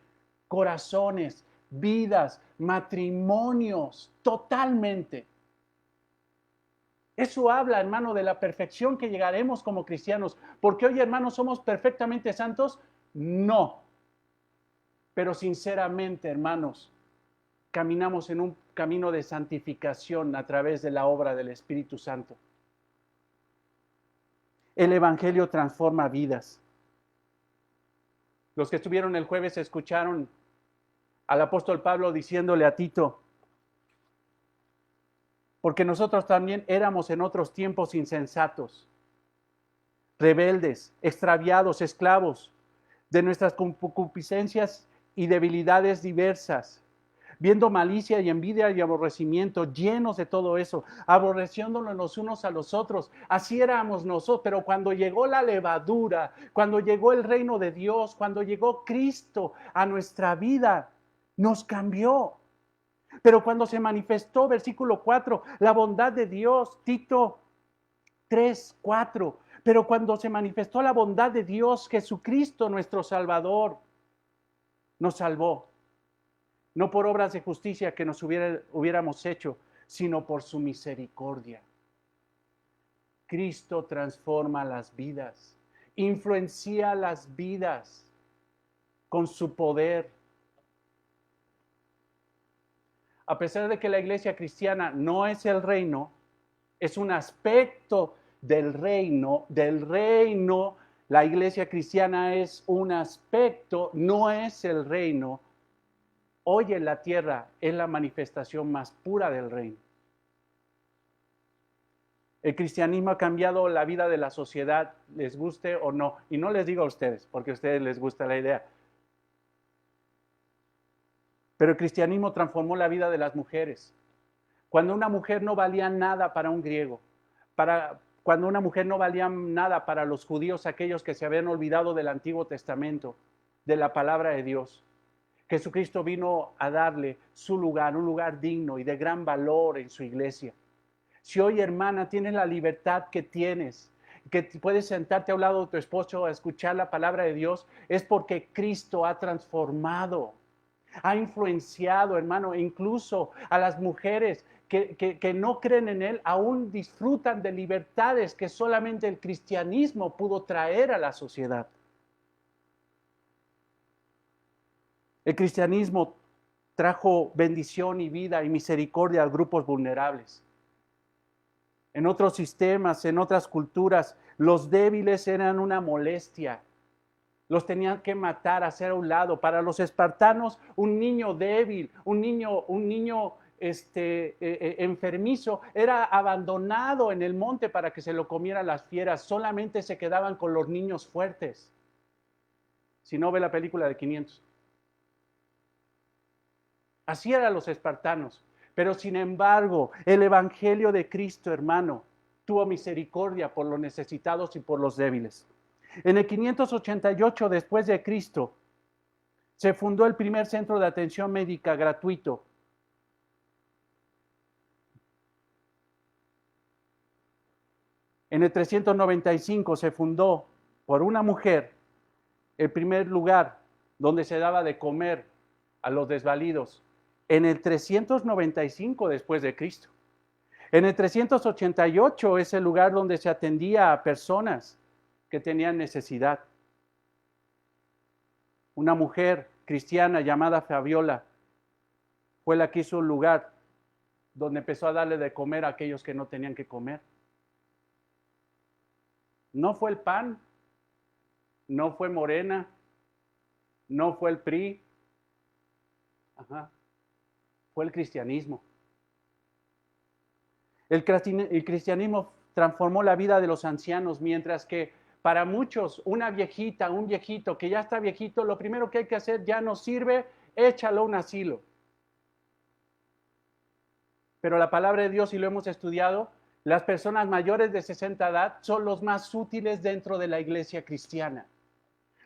corazones, vidas, matrimonios, totalmente. Eso habla, hermano, de la perfección que llegaremos como cristianos. Porque hoy, hermanos, ¿somos perfectamente santos? No. Pero sinceramente, hermanos, caminamos en un camino de santificación a través de la obra del Espíritu Santo. El Evangelio transforma vidas. Los que estuvieron el jueves escucharon al apóstol Pablo diciéndole a Tito, porque nosotros también éramos en otros tiempos insensatos, rebeldes, extraviados, esclavos de nuestras concupiscencias y debilidades diversas, viendo malicia y envidia y aborrecimiento, llenos de todo eso, aborreciéndonos los unos a los otros. Así éramos nosotros, pero cuando llegó la levadura, cuando llegó el reino de Dios, cuando llegó Cristo a nuestra vida, nos cambió. Pero cuando se manifestó, versículo 4, la bondad de Dios, Tito 3, 4, pero cuando se manifestó la bondad de Dios, Jesucristo nuestro Salvador, nos salvó. No por obras de justicia que nos hubiéramos hecho, sino por su misericordia. Cristo transforma las vidas, influencia las vidas con su poder. A pesar de que la iglesia cristiana no es el reino, es un aspecto del reino, la iglesia cristiana es un aspecto, no es el reino. Hoy en la tierra es la manifestación más pura del reino. El cristianismo ha cambiado la vida de la sociedad, les guste o no. Y no les digo a ustedes, porque a ustedes les gusta la idea. Pero el cristianismo transformó la vida de las mujeres. Cuando una mujer no valía nada para un griego, cuando una mujer no valía nada para los judíos, aquellos que se habían olvidado del Antiguo Testamento, de la palabra de Dios, Jesucristo vino a darle su lugar, un lugar digno y de gran valor en su iglesia. Si hoy, hermana, tienes la libertad que tienes, que puedes sentarte a un lado de tu esposo a escuchar la palabra de Dios, es porque Cristo ha transformado, ha influenciado, hermano, incluso a las mujeres que no creen en Él, aún disfrutan de libertades que solamente el cristianismo pudo traer a la sociedad. El cristianismo trajo bendición y vida y misericordia a grupos vulnerables. En otros sistemas, en otras culturas, los débiles eran una molestia. Los tenían que matar, hacer a un lado. Para los espartanos, un niño débil, un niño enfermizo, era abandonado en el monte para que se lo comieran las fieras. Solamente se quedaban con los niños fuertes. Si no, ve la película de 500. Así eran los espartanos. Pero sin embargo, el Evangelio de Cristo, hermano, tuvo misericordia por los necesitados y por los débiles. En el 588 después de Cristo, se fundó el primer centro de atención médica gratuito. En el 395 se fundó por una mujer el primer lugar donde se daba de comer a los desvalidos. En el 395 después de Cristo. En el 388 es el lugar donde se atendía a personas que tenían necesidad. Una mujer cristiana llamada Fabiola fue la que hizo un lugar donde empezó a darle de comer a aquellos que no tenían que comer. No fue el PAN, no fue Morena, no fue el PRI, fue el cristianismo. El cristianismo transformó la vida de los ancianos, mientras que para muchos una viejita, un viejito que ya está viejito, lo primero que hay que hacer ya no sirve, échalo a un asilo. Pero la palabra de Dios, y lo hemos estudiado, las personas mayores de 60 edad son los más útiles dentro de la iglesia cristiana.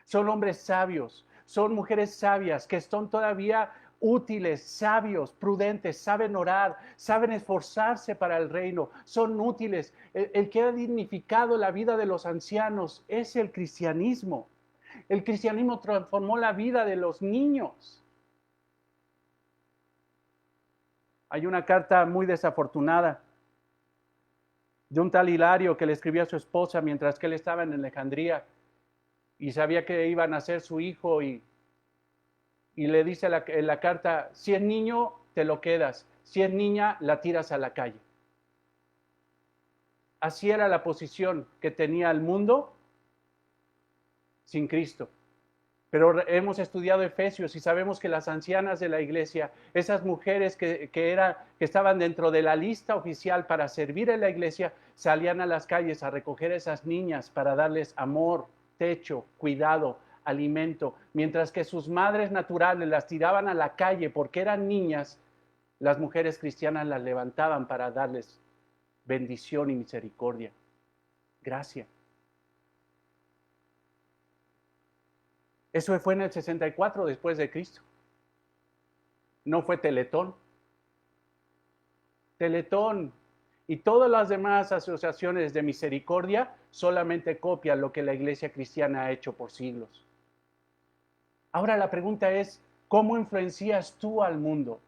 Son hombres sabios, son mujeres sabias que son todavía útiles, sabios, prudentes, saben orar, saben esforzarse para el reino, son útiles. El que ha dignificado la vida de los ancianos es el cristianismo. El cristianismo transformó la vida de los niños. Hay una carta muy desafortunada de un tal Hilario que le escribió a su esposa mientras que él estaba en Alejandría y sabía que iba a nacer su hijo y le dice en la carta, si es niño, te lo quedas, si es niña, la tiras a la calle. Así era la posición que tenía el mundo sin Cristo. Pero hemos estudiado Efesios y sabemos que las ancianas de la iglesia, esas mujeres que estaban dentro de la lista oficial para servir en la iglesia, salían a las calles a recoger a esas niñas para darles amor, techo, cuidado, alimento, mientras que sus madres naturales las tiraban a la calle porque eran niñas, las mujeres cristianas las levantaban para darles bendición y misericordia, gracia. Eso fue en el 64 después de Cristo. No fue Teletón. Teletón y todas las demás asociaciones de misericordia solamente copian lo que la iglesia cristiana ha hecho por siglos. Ahora la pregunta es, ¿cómo influencias tú al mundo?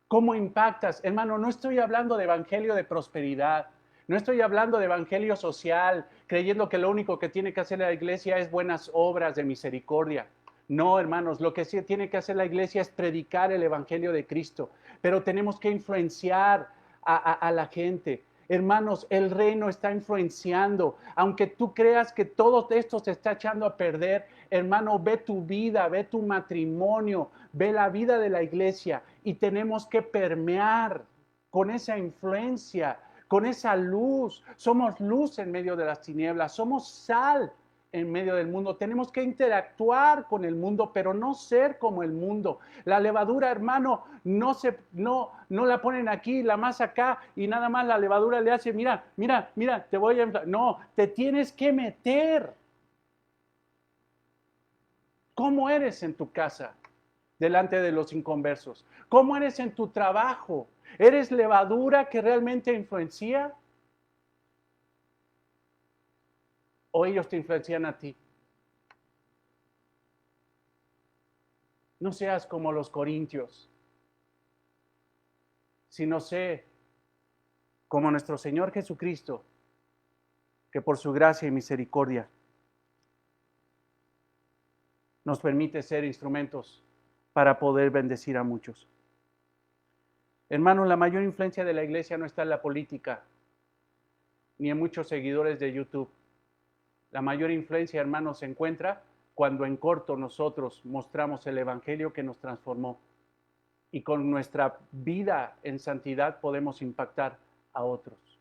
¿Cómo impactas? Hermano, no estoy hablando de evangelio de prosperidad. No estoy hablando de evangelio social, creyendo que lo único que tiene que hacer la iglesia es buenas obras de misericordia. No, hermanos, lo que sí tiene que hacer la iglesia es predicar el evangelio de Cristo, pero tenemos que influenciar a la gente. Hermanos, el reino está influenciando. Aunque tú creas que todo esto se está echando a perder, hermano, ve tu vida, ve tu matrimonio, ve la vida de la iglesia y tenemos que permear con esa influencia, con esa luz. Somos luz en medio de las tinieblas, somos sal en medio del mundo. Tenemos que interactuar con el mundo, pero no ser como el mundo. La levadura, hermano, no la ponen aquí, la masa acá, y nada más la levadura le hace, mira, te voy a... No, te tienes que meter. ¿Cómo eres en tu casa delante de los inconversos? ¿Cómo eres en tu trabajo? ¿Eres levadura que realmente influencia? ¿O ellos te influencian a ti? No seas como los corintios, sino sé como nuestro Señor Jesucristo, que por su gracia y misericordia nos permite ser instrumentos para poder bendecir a muchos. Hermanos, la mayor influencia de la iglesia no está en la política, ni en muchos seguidores de YouTube. La mayor influencia, hermanos, se encuentra cuando en corto nosotros mostramos el evangelio que nos transformó y con nuestra vida en santidad podemos impactar a otros.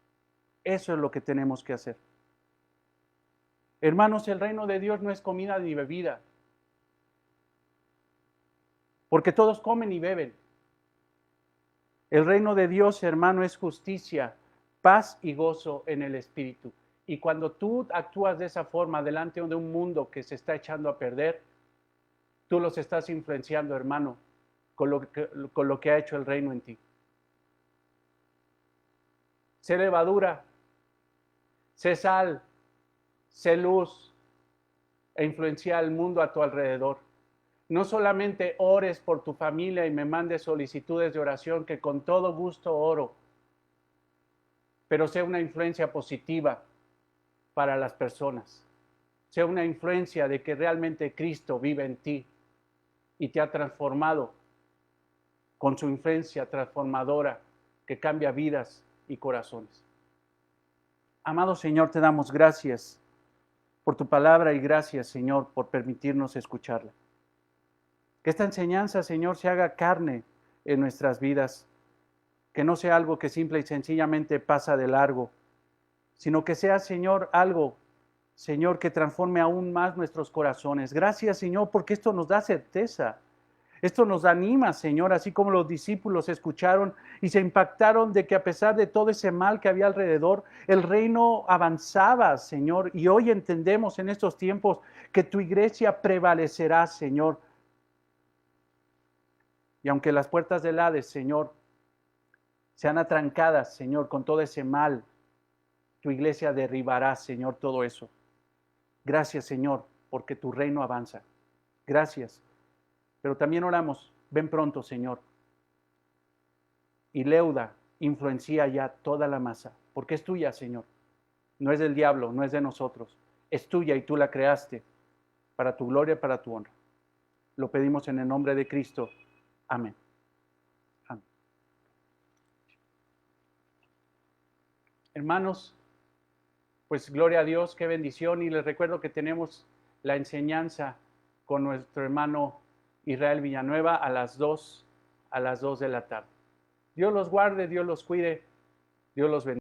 Eso es lo que tenemos que hacer. Hermanos, el reino de Dios no es comida ni bebida, porque todos comen y beben. El reino de Dios, hermano, es justicia, paz y gozo en el Espíritu. Y cuando tú actúas de esa forma delante de un mundo que se está echando a perder, tú los estás influenciando, hermano, con lo que ha hecho el reino en ti. Sé levadura, Sé sal, sé luz e influencia al mundo a tu alrededor. No solamente ores por tu familia y me mandes solicitudes de oración, que con todo gusto oro, pero sea una influencia positiva para las personas. Sea una influencia de que realmente Cristo vive en ti y te ha transformado con su influencia transformadora que cambia vidas y corazones. Amado Señor, te damos gracias por tu palabra y gracias, Señor, por permitirnos escucharla. Que esta enseñanza, Señor, se haga carne en nuestras vidas, que no sea algo que simple y sencillamente pasa de largo, sino que sea, Señor, algo, Señor, que transforme aún más nuestros corazones. Gracias, Señor, porque esto nos da certeza. Esto nos anima, Señor, así como los discípulos escucharon y se impactaron de que a pesar de todo ese mal que había alrededor, el reino avanzaba, Señor. Y hoy entendemos en estos tiempos que tu iglesia prevalecerá, Señor. Y aunque las puertas del Hades, Señor, sean atrancadas, Señor, con todo ese mal, tu iglesia derribará, Señor, todo eso. Gracias, Señor, porque tu reino avanza. Gracias. Pero también oramos, ven pronto, Señor. Y leuda, influencia ya toda la masa, porque es tuya, Señor. No es del diablo, no es de nosotros. Es tuya y tú la creaste para tu gloria y para tu honra. Lo pedimos en el nombre de Cristo. Amén. Amén. Hermanos, pues gloria a Dios, qué bendición. Y les recuerdo que tenemos la enseñanza con nuestro hermano Israel Villanueva a las 2 de la tarde. Dios los guarde, Dios los cuide, Dios los bendiga.